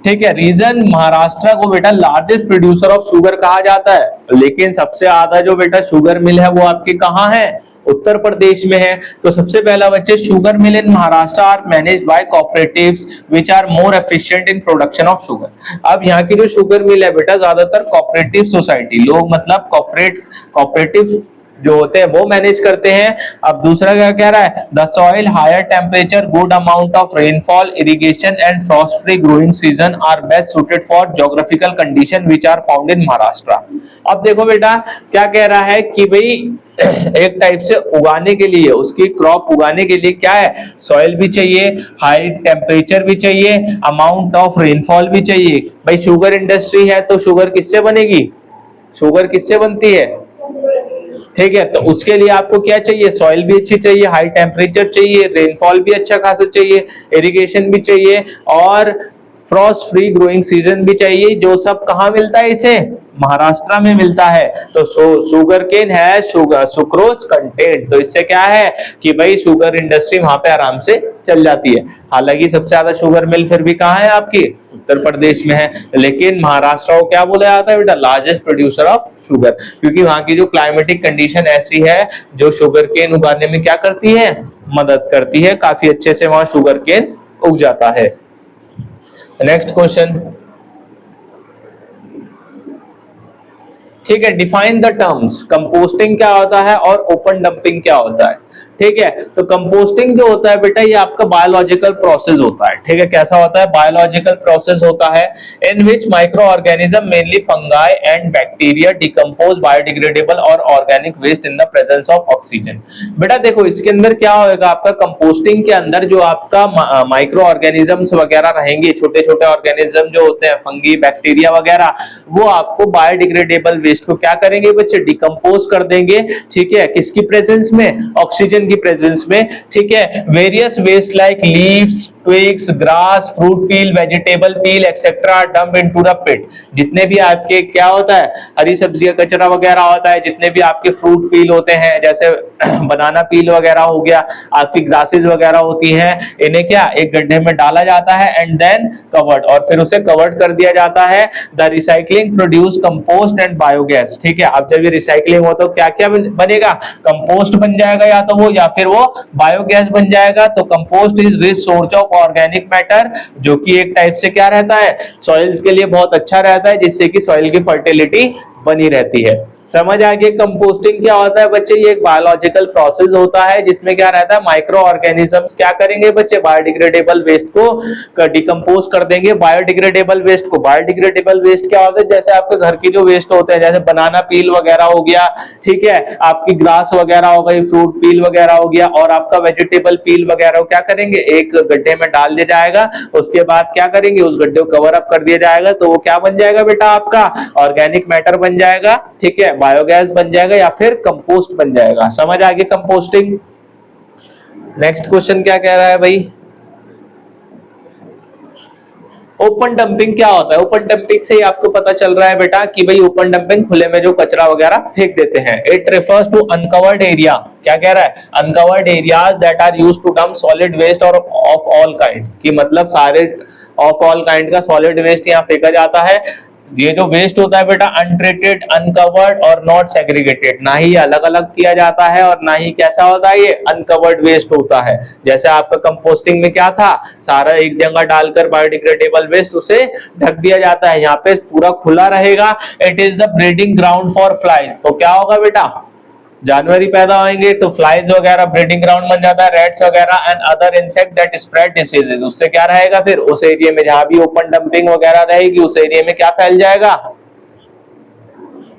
ठीक है। रीजन, महाराष्ट्र को बेटा लार्जेस्ट प्रोड्यूसर ऑफ शुगर कहा जाता है, लेकिन सबसे ज्यादा जो बेटा शुगर मिल है वो आपके कहाँ है, उत्तर प्रदेश में है। तो सबसे पहला बच्चे, sugar mill in Maharashtra are managed by cooperatives which are more efficient in production of sugar. अब यहाँ की जो शुगर मिल है बेटा ज्यादातर कोऑपरेटिव सोसाइटी लोग, मतलब कोऑपरेटिव जो होते हैं वो मैनेज करते हैं। अब दूसरा क्या कह रहा है, the soil, higher temperature, good amount of rainfall, irrigation and frost free growing season are best suited for geographical condition which are found in Maharashtra. अब देखो बेटा क्या कह रहा है कि भाई एक टाइप से उगाने के लिए, उसकी क्रॉप उगाने के लिए क्या है, सॉइल भी चाहिए, हाई टेम्परेचर भी चाहिए, अमाउंट ऑफ रेनफॉल भी चाहिए। भाई शुगर इंडस्ट्री है तो शुगर किससे बनेगी, शुगर किससे बनती है, ठीक है। तो उसके लिए आपको क्या चाहिए, सॉइल भी अच्छी चाहिए, हाई टेम्परेचर चाहिए, रेनफॉल भी अच्छा खासा चाहिए, इरिगेशन भी चाहिए और फ्रॉस्ट फ्री ग्रोइंग सीजन भी चाहिए। जो सब कहाँ मिलता है इसे, महाराष्ट्र में मिलता है। तो शुगर केन है सुक्रोज कंटेंट, तो इससे क्या है कि भाई शुगर इंडस्ट्री वहां पे आराम से चल जाती है। हालांकि सबसे ज्यादा शुगर मिल फिर भी कहाँ है आपकी, उत्तर प्रदेश में है, लेकिन महाराष्ट्र को क्या बोला जाता है बेटा, लार्जेस्ट प्रोड्यूसर ऑफ शुगर, क्योंकि वहां की जो क्लाइमेटिक कंडीशन ऐसी है जो शुगर केन उगाने में क्या करती है, मदद करती है, काफी अच्छे से वहां शुगर केन उग जाता है। नेक्स्ट क्वेश्चन, ठीक है, डिफाइन द टर्म्स, कंपोस्टिंग क्या होता है और ओपन डंपिंग क्या होता है। ठीक है, तो कंपोस्टिंग जो होता है बेटा ये आपका बायोलॉजिकल प्रोसेस होता है। ठीक है, कैसा होता है, बायोलॉजिकल प्रोसेस होता है in which micro organism mainly fungi and bacteria decompose biodegradable और organic waste in the presence of oxygen. बेटा देखो इसके अंदर क्या होगा, आपका कंपोस्टिंग के अंदर जो आपका माइक्रो ऑर्गेनिजम्स वगैरह रहेंगे, छोटे छोटे ऑर्गेनिज्म जो होते हैं, फंगी बैक्टीरिया वगैरह, वो आपको बायोडिग्रेडेबल वेस्ट को क्या करेंगे बच्चे, डिकम्पोज कर देंगे। ठीक है, किसकी प्रेजेंस में, ऑक्सीजन की प्रेजेंस में। ठीक है, various waste like leaves, twigs, grass, fruit peel, vegetable peel etcetera dump into the pit. जितने भी आपके क्या होता है, हरी सब्जियां कचरा वगैरह होता है, जितने भी आपके फ्रूट पील होते हैं, जैसे बनाना पील वगैरह हो गया, आपकी ग्रासेस वगैरह होती हैं, इन्हें क्या एक गड्ढे में डाला जाता है एंड देन कवर्ड, और फिर उसे कवर्ड कर दिया जाता है। The recycling produce compost and biogas. ठीक है, अब जब ये रिसाइकलिंग हो तो क्या क्या बनेगा, कंपोस्ट बन जाएगा या तो वो, या फिर वो बायोगैस बन जाएगा। तो compost is rich source of organic matter, जो कि एक टाइप से क्या रहता है, सॉइल्स के लिए बहुत अच्छा रहता है, जिससे कि सॉइल की फर्टिलिटी बनी रहती है। समझ आ गया कंपोस्टिंग क्या होता है बच्चे, ये एक बायोलॉजिकल प्रोसेस होता है जिसमें क्या रहता है, माइक्रो ऑर्गेनिजम्स क्या करेंगे बच्चे, बायोडिग्रेडेबल वेस्ट को डिकम्पोज कर देंगे। बायोडिग्रेडेबल वेस्ट को, बायोडिग्रेडेबल वेस्ट क्या होता है, जैसे आपके घर की जो वेस्ट होते हैं, जैसे बनाना पील वगैरह हो गया, ठीक है, आपकी ग्रास वगैरह हो गई, फ्रूट पील वगैरह हो गया, और आपका वेजिटेबल पील वगैरह क्या करेंगे, एक गड्ढे में डाल दिया जाएगा। उसके बाद क्या करेंगे, उस गड्ढे को कवर अप कर दिया जाएगा, तो वो क्या बन जाएगा बेटा, आपका ऑर्गेनिक मैटर बन जाएगा। ठीक है, बायोगैस बन जाएगा या फिर कंपोस्ट बन जाएगा। समझ आ गई कंपोस्टिंग। नेक्स्ट क्वेश्चन क्या कह रहा है भाई, ओपन डंपिंग क्या होता है। ओपन डंपिंग से ही आपको पता चल रहा है बेटा कि भाई ओपन डंपिंग खुले में जो कचरा वगैरह फेंक देते हैं। It refers to uncovered area, क्या कह रहा है, uncovered areas that are used to dump solid waste और ऑफ ऑल काइंड, कि मतलब सारे ऑफ ऑल काइंड का सॉलिड वेस्ट यहाँ फेंका जाता है। ये जो वेस्ट होता है बेटा अनट्रीटेड, अनकवर्ड और नॉट सेग्रीगेटेड, ना ही अलग अलग किया जाता है और ना ही कैसा होता है, ये अनकवर्ड वेस्ट होता है। जैसे आपका कंपोस्टिंग में क्या था, सारा एक जगह डालकर बायोडिग्रेडेबल वेस्ट उसे ढक दिया जाता है, यहाँ पे पूरा खुला रहेगा। It is the breeding ground for flies, तो क्या होगा बेटा, जानवर ही पैदा होंगे तो फ्लाइज वगैरह ब्रीडिंग ग्राउंड बन जाता है, रेट्स वगैरह and other insect that spread diseases. उससे क्या रहेगा, फिर उस एरिया में जहां भी ओपन डंपिंग वगैरह रहेगी उस एरिया में क्या फैल जाएगा,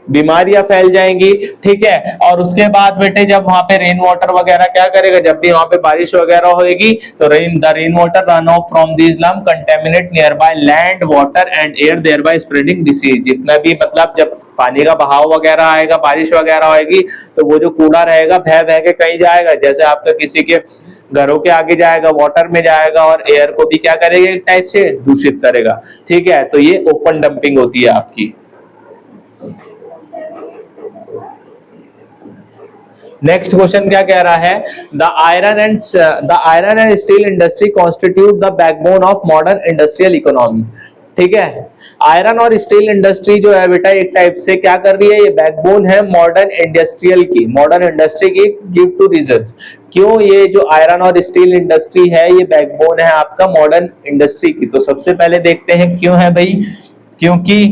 बीमारियां फैल जाएंगी। ठीक है, और उसके बाद बेटे जब वहां पे रेन वाटर वगैरह क्या करेगा, जब भी वहां पे बारिश वगैरह होगी तो rain water run off from these lump contaminate nearby land water and air thereby spreading disease. जितना भी मतलब जब पानी का बहाव वगैरह आएगा, बारिश वगैरह होगी, तो वो जो कूड़ा रहेगा बह बह के कहीं जाएगा, जैसे आपका किसी के घरों के आगे जाएगा, वाटर में जाएगा और एयर को भी क्या करेगा, एक टाइप से दूषित करेगा। ठीक है, तो ये ओपन डंपिंग होती है आपकी। नेक्स्ट क्वेश्चन क्या कह रहा है, the iron and steel industry constitute the backbone of modern industrial economy. ठीक है, आयरन और स्टील इंडस्ट्री जो है बेटा एक टाइप से क्या कर रही है, ये बैकबोन है मॉडर्न इंडस्ट्रियल की, मॉडर्न इंडस्ट्री की। गिव टू रीजंस, क्यों ये जो आयरन और स्टील इंडस्ट्री है ये बैकबोन है आपका मॉडर्न इंडस्ट्री की। तो सबसे पहले देखते हैं क्यों है भाई, क्योंकि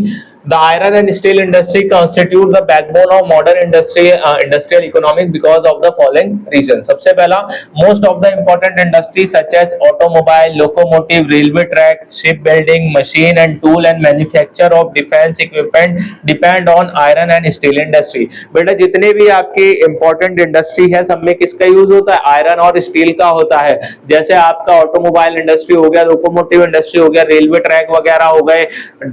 the iron and steel industry constitute the backbone of modern industrial economy because of the following reasons. सबसे पहला, most of the important industries such as automobile, locomotive, railway track, shipbuilding, machine and tool and manufacture of defense equipment depend on iron and steel industry. बेटा जितने भी आपकी important industry है सब में किसका यूज होता है, आयरन और स्टील का होता है। जैसे आपका ऑटोमोबाइल इंडस्ट्री हो गया, लोकोमोटिव इंडस्ट्री हो गया, रेलवे ट्रैक वगैरह हो गए,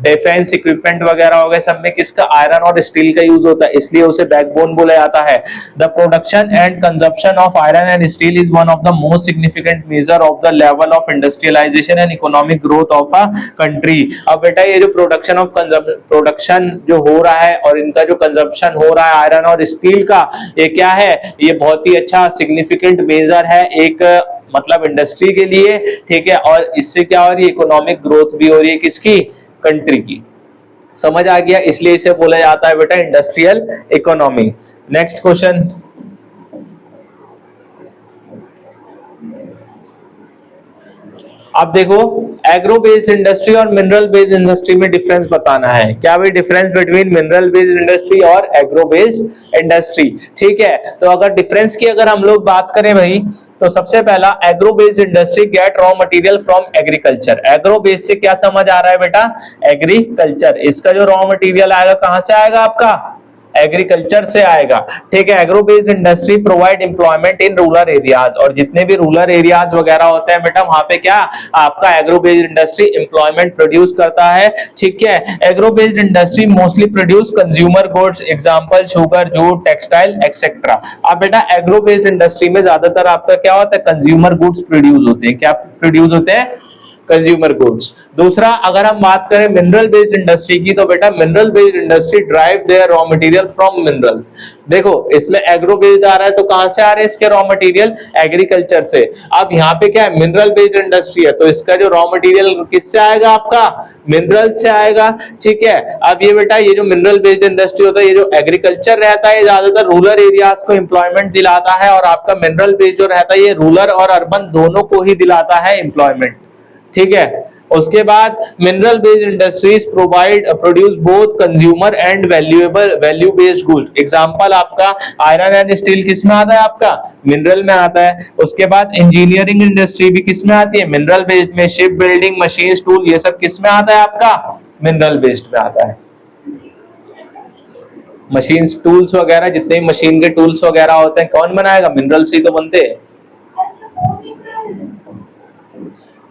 डिफेंस इक्विपमेंट वगैरह वगैरह हो गए, सब में किसका, आयरन और स्टील का यूज होता है, इसलिए उसे बैकबोन बोला जाता है। The production and consumption of iron and steel is one of the most significant measure of the level of industrialization and economic growth of a country. अब बेटा ये जो प्रोडक्शन जो हो रहा है और इनका जो कंजप्शन हो रहा है आयरन और स्टील का, ये क्या है, ये बहुत ही अच्छा सिग्निफिकेंट मेजर है एक मतलब इंडस्ट्री के लिए, ठीक है। और इससे क्या हो रही है, इकोनॉमिक ग्रोथ भी हो रही है किसकी, कंट्री की। समझ आ गया, इसलिए इसे बोला जाता है बेटा इंडस्ट्रियल इकोनॉमी। नेक्स्ट क्वेश्चन, अब देखो एग्रो बेस्ड इंडस्ट्री और मिनरल बेस्ड इंडस्ट्री में डिफरेंस बताना है। क्या भाई difference between mineral based industry और एग्रो बेस्ड इंडस्ट्री, ठीक है। तो अगर डिफरेंस की अगर हम लोग बात करें भाई, तो सबसे पहला agro based industry get raw material from agriculture. Agro based से क्या समझ आ रहा है बेटा, एग्रीकल्चर। इसका जो रॉ मटेरियल आएगा कहां से आएगा, आपका एग्रीकल्चर से आएगा, ठीक है। Agro based industry provide employment in rural areas, और जितने भी रूरल एरियाज वगैरह होते हैं बेटा वहां पे क्या आपका agro based industry employment produce करता है, ठीक है। Agro based industry mostly produce consumer goods, example sugar, jute, textile etcetera. अब बेटा एग्रो बेस्ड इंडस्ट्री में ज्यादातर आपका क्या होता है, कंज्यूमर गुड्स प्रोड्यूस होते हैं। क्या प्रोड्यूस होते हैं, कंज्यूमर गुड्स। दूसरा अगर हम बात करें मिनरल बेस्ड इंडस्ट्री की, तो बेटा mineral based industry drive their raw material from minerals. देखो इसमें एग्रो बेस्ड आ रहा है तो कहां से आ रहे हैं इसके रॉ मटेरियल, एग्रीकल्चर से। अब यहाँ पे क्या है, मिनरल बेस्ड इंडस्ट्री है तो इसका जो रॉ मटेरियल किससे आएगा, आपका मिनरल से आएगा, ठीक है। अब ये बेटा ये जो मिनरल बेस्ड इंडस्ट्री होता है, ये जो एग्रीकल्चर रहता है, ये ज्यादातर रूरल एरियाज को एम्प्लॉयमेंट दिलाता है, और आपका मिनरल बेस्ड जो रहता है ये रूरल और अर्बन दोनों को ही दिलाता है एम्प्लॉयमेंट, ठीक है। उसके बाद mineral based industries produce both consumer and value based goods. Example आपका आयरन एंड स्टील किस में आता है, आपका मिनरल में आता है। उसके बाद इंजीनियरिंग इंडस्ट्री भी किस में आती है, मिनरल बेस्ड में। शिप बिल्डिंग, मशीन, टूल, ये सब किस में आता है, आपका मिनरल बेस्ड में आता है। मशीन टूल्स वगैरह जितने मशीन के टूल्स वगैरह होते हैं कौन बनाएगा, मिनरल से ही तो बनते हैं।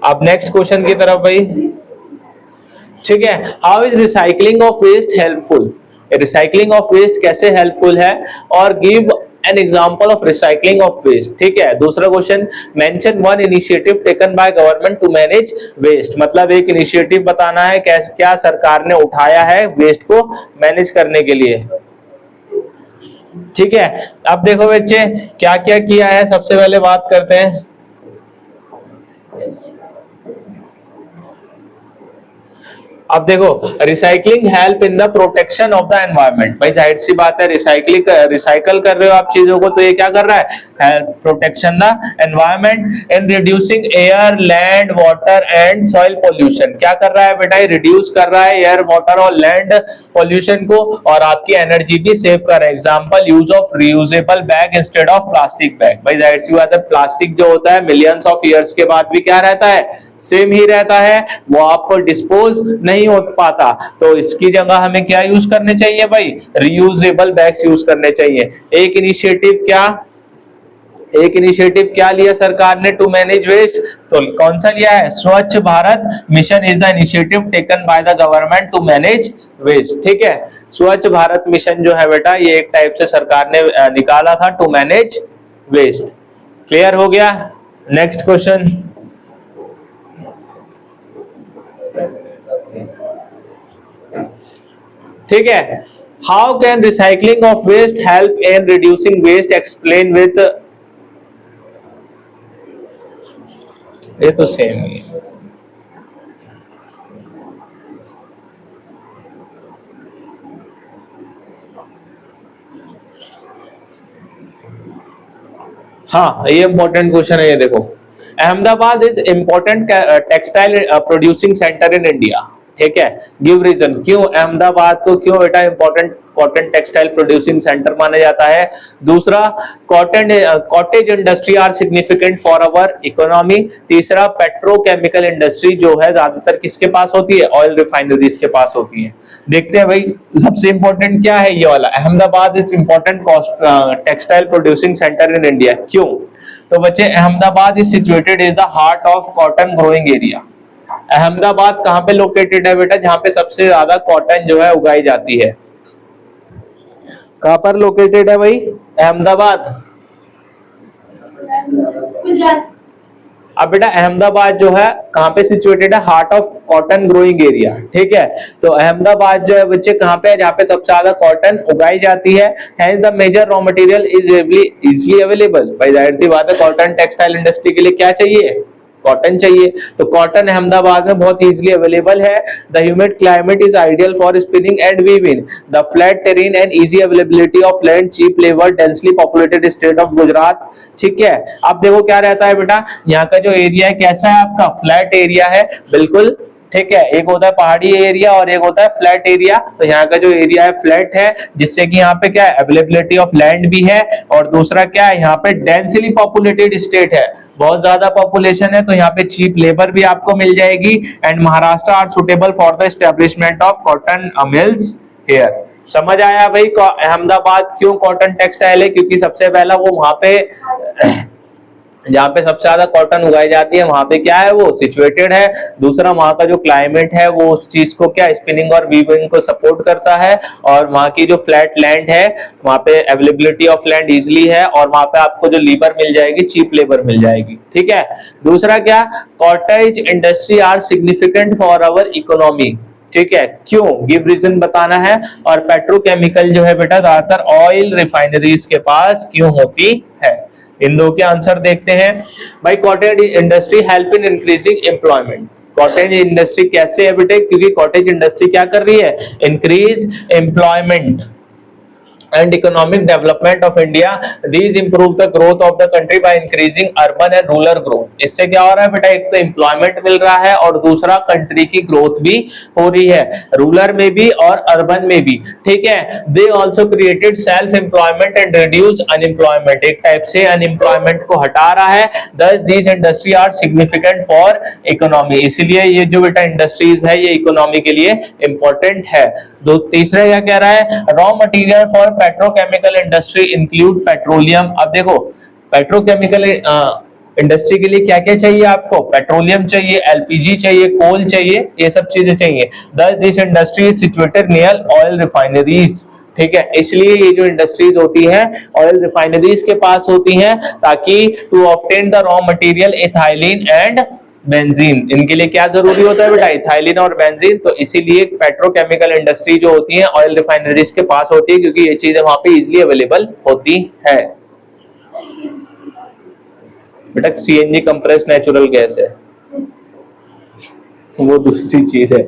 अब नेक्स्ट क्वेश्चन की तरफ भाई, ठीक है। How is recycling of waste helpful, recycling of waste कैसे हेल्पफुल है, और give an example of recycling of waste, ठीक है। दूसरा question, mention one initiative taken by government to manage waste, मतलब एक इनिशिएटिव बताना है क्या सरकार ने उठाया है वेस्ट को मैनेज करने के लिए, ठीक है। अब देखो बच्चे क्या क्या किया है, सबसे पहले बात करते हैं। अब देखो recycling help in the protection of the environment, भाई जाहिर सी बात है रिसाइकल कर रहे हो आप चीजों को, तो ये क्या कर रहा है, protection the environment in reducing air, land, water and soil pollution. क्या कर रहा है बेटा, ये रिड्यूस कर रहा है एयर, वाटर और लैंड पोल्यूशन को, और आपकी एनर्जी भी सेव कर रहा है। Example use of reusable bag instead of plastic bag. भाई जाहिर सी बात है प्लास्टिक जो होता है मिलियंस ऑफ ईयर्स के बाद भी क्या रहता है, सेम ही रहता है, वो आपको डिस्पोज नहीं हो पाता। तो इसकी जगह हमें क्या यूज करने चाहिए भाई, रियूजेबल बैग्स यूज करने चाहिए। एक इनिशिएटिव क्या लिया सरकार ने टू मैनेज वेस्ट, तो कौन सा लिया है, Swachh Bharat mission is the initiative taken by the government to manage waste, ठीक है। स्वच्छ भारत मिशन जो है बेटा ये एक टाइप से सरकार ने निकाला था टू मैनेज वेस्ट। क्लियर हो गया। नेक्स्ट क्वेश्चन, ठीक है। How can recycling of waste help in reducing waste, explain with, ये तो सेम ही है। हाँ ये इंपॉर्टेंट क्वेश्चन है, ये देखो Ahmedabad is important textile producing centre in India, ठीक है। गिव रीजन, क्यों अहमदाबाद को क्यों बेटा important cotton textile producing centre माना जाता है। दूसरा cottage industry are significant for our economy. तीसरा पेट्रोकेमिकल इंडस्ट्री जो है ज्यादातर किसके पास होती है, ऑयल रिफाइनरीज के पास होती है। देखते हैं भाई सबसे इंपॉर्टेंट क्या है, ये वाला Ahmedabad is important textile producing centre in India. क्यों, तो बच्चे Ahmedabad is situated in the heart of cotton growing area. Ahmedabad कहाँ पे लोकेटेड है बेटा, जहाँ पे सबसे ज्यादा कॉटन जो है उगाई जाती है? कहाँ पर लोकेटेड है भाई अहमदाबाद? गुजरात। अब बेटा अहमदाबाद जो है कहाँ पे सिचुएटेड है? Heart of cotton growing area, ठीक है। तो अहमदाबाद जो है बच्चे कहाँ पे है? जहाँ पे सबसे ज्यादा कॉटन उगाई जाती है। Hence the major raw material is easily available. भाई जाहिर सी बात है कॉटन टेक्सटाइल इंडस्ट्री के लिए क्या चाहिए? कॉटन चाहिए। तो कॉटन अहमदाबाद में बहुत इजीली अवेलेबल है। The humid climate is ideal for spinning and weaving. The flat terrain and easy availability of land, cheap labour, densely populated state of Gujarat, ठीक है। अब देखो क्या रहता है बेटा, यहाँ का जो एरिया है कैसा है आपका? फ्लैट एरिया है, बिल्कुल ठीक है। एक होता है पहाड़ी एरिया और एक होता है फ्लैट एरिया। तो यहाँ का जो एरिया है फ्लैट है, जिससे कि यहाँ पे क्या है? अवेलेबिलिटी ऑफ लैंड भी है, और दूसरा क्या है? यहाँ पे डेंसली पॉपुलेटेड स्टेट है, बहुत ज्यादा पॉपुलेशन है, तो यहाँ पे चीप लेबर भी आपको मिल जाएगी। And Maharashtra are suitable for the establishment of cotton mills here. समझ आया भाई अहमदाबाद क्यों कॉटन टेक्सटाइल है? क्योंकि सबसे पहला वो वहां पे जहाँ पे सबसे ज्यादा कॉटन उगाई जाती है वहां पे क्या है? वो सिचुएटेड है। दूसरा वहां का जो क्लाइमेट है वो उस चीज को क्या स्पिनिंग और वीविंग को सपोर्ट करता है, और वहां की जो फ्लैट लैंड है वहां पे अवेलेबिलिटी ऑफ लैंड इजिली है, और वहां पे आपको जो लेबर मिल जाएगी, चीप लेबर मिल जाएगी, ठीक है। दूसरा क्या? Cottage industry are significant for our economy, ठीक है। क्यों? गिव रीजन बताना है। और पेट्रोकेमिकल जो है बेटा ज्यादातर ऑयल रिफाइनरीज के पास क्यों होती है? इन दो के आंसर देखते हैं। भाई cottage industry help in increasing employment. Cottage industry कैसे है बेटे? क्योंकि कॉटेज इंडस्ट्री क्या कर रही है? Increase employment and economic development of India. These improve the growth of the country by increasing urban and rural growth. इससे क्या हो रहा है बेटा? एक तो एम्प्लॉयमेंट मिल रहा है और दूसरा कंट्री की ग्रोथ भी हो रही है, रूरल में भी और अर्बन में भी, ठीक है। They also created self employment and reduce unemployment. एक टाइप से अनएम्प्लॉयमेंट को हटा रहा है। Thus these industry are significant for economy. इसीलिए ये जो बेटा इंडस्ट्रीज है ये इकोनॉमी के लिए इंपॉर्टेंट है। दो तीसरा क्या कह रहा है? Raw material for petrochemical industry include petroleum. अब देखो पेट्रोकेमिकल इंडस्ट्री के लिए क्या क्या चाहिए आपको? पेट्रोलियम चाहिए, एलपीजी चाहिए, कोल चाहिए, ये सब चीजें चाहिए। Thus this industry is situated near oil refineries, ठीक है। इसलिए ये जो इंडस्ट्रीज होती है ऑयल रिफाइनरीज के पास होती हैं, ताकि to obtain the raw material ethylene and benzene. इनके लिए क्या जरूरी होता है बेटा? इथाइलिन और बेंजीन। तो इसीलिए पेट्रोकेमिकल इंडस्ट्री जो होती है ऑयल रिफाइनरीज के पास होती है, क्योंकि ये चीजें वहां पे इजीली अवेलेबल होती है। बेटा सीएनजी कंप्रेस्ड नेचुरल गैस है, वो दूसरी चीज है।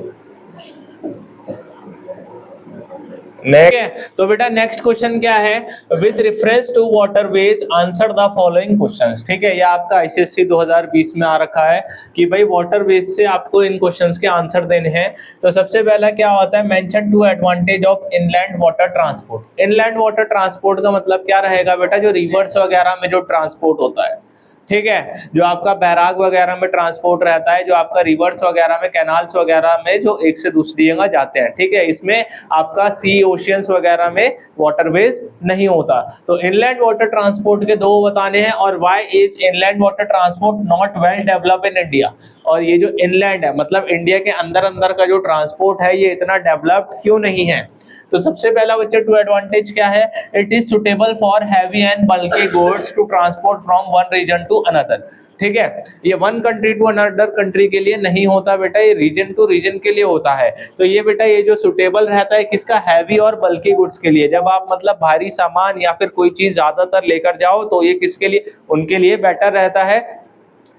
तो बेटा नेक्स्ट क्वेश्चन क्या है? With reference to waterways answer the following questions, ठीक है। ये आपका आईसीएससी 2020 में आ रखा है कि भाई वाटरवेज से आपको इन क्वेश्चंस के आंसर देने हैं। तो सबसे पहला क्या होता है? Mention two advantage of inland water transport. Inland water transport का मतलब क्या रहेगा बेटा? जो रिवर्स वगैरह में जो ट्रांसपोर्ट होता है, ठीक है, जो आपका बैराग वगैरह में ट्रांसपोर्ट रहता है, जो आपका रिवर्स वगैरह में, कैनाल्स वगैरह में जो एक से दूसरी जगह जाते हैं, ठीक है। इसमें आपका सी ओशियंस वगैरह में वाटरवेज नहीं होता। तो इनलैंड वाटर ट्रांसपोर्ट के दो बताने हैं। और why is inland water transport not well develop in India? और ये जो इनलैंड है मतलब इंडिया के अंदर अंदर का जो ट्रांसपोर्ट है ये इतना डेवलप्ड क्यों नहीं है? तो सबसे पहला बच्चे टू एडवांटेज क्या है? It is suitable for heavy and bulky goods to transport from one region to another, ठीक है। ये one country to another country के लिए नहीं होता बेटा, ये रीजन टू रीजन के लिए होता है। तो ये बेटा ये जो सुटेबल रहता है किसका? हैवी और बल्की गुड्स के लिए। जब आप मतलब भारी सामान या फिर कोई चीज ज्यादातर लेकर जाओ तो ये किसके लिए? उनके लिए बेटर रहता है।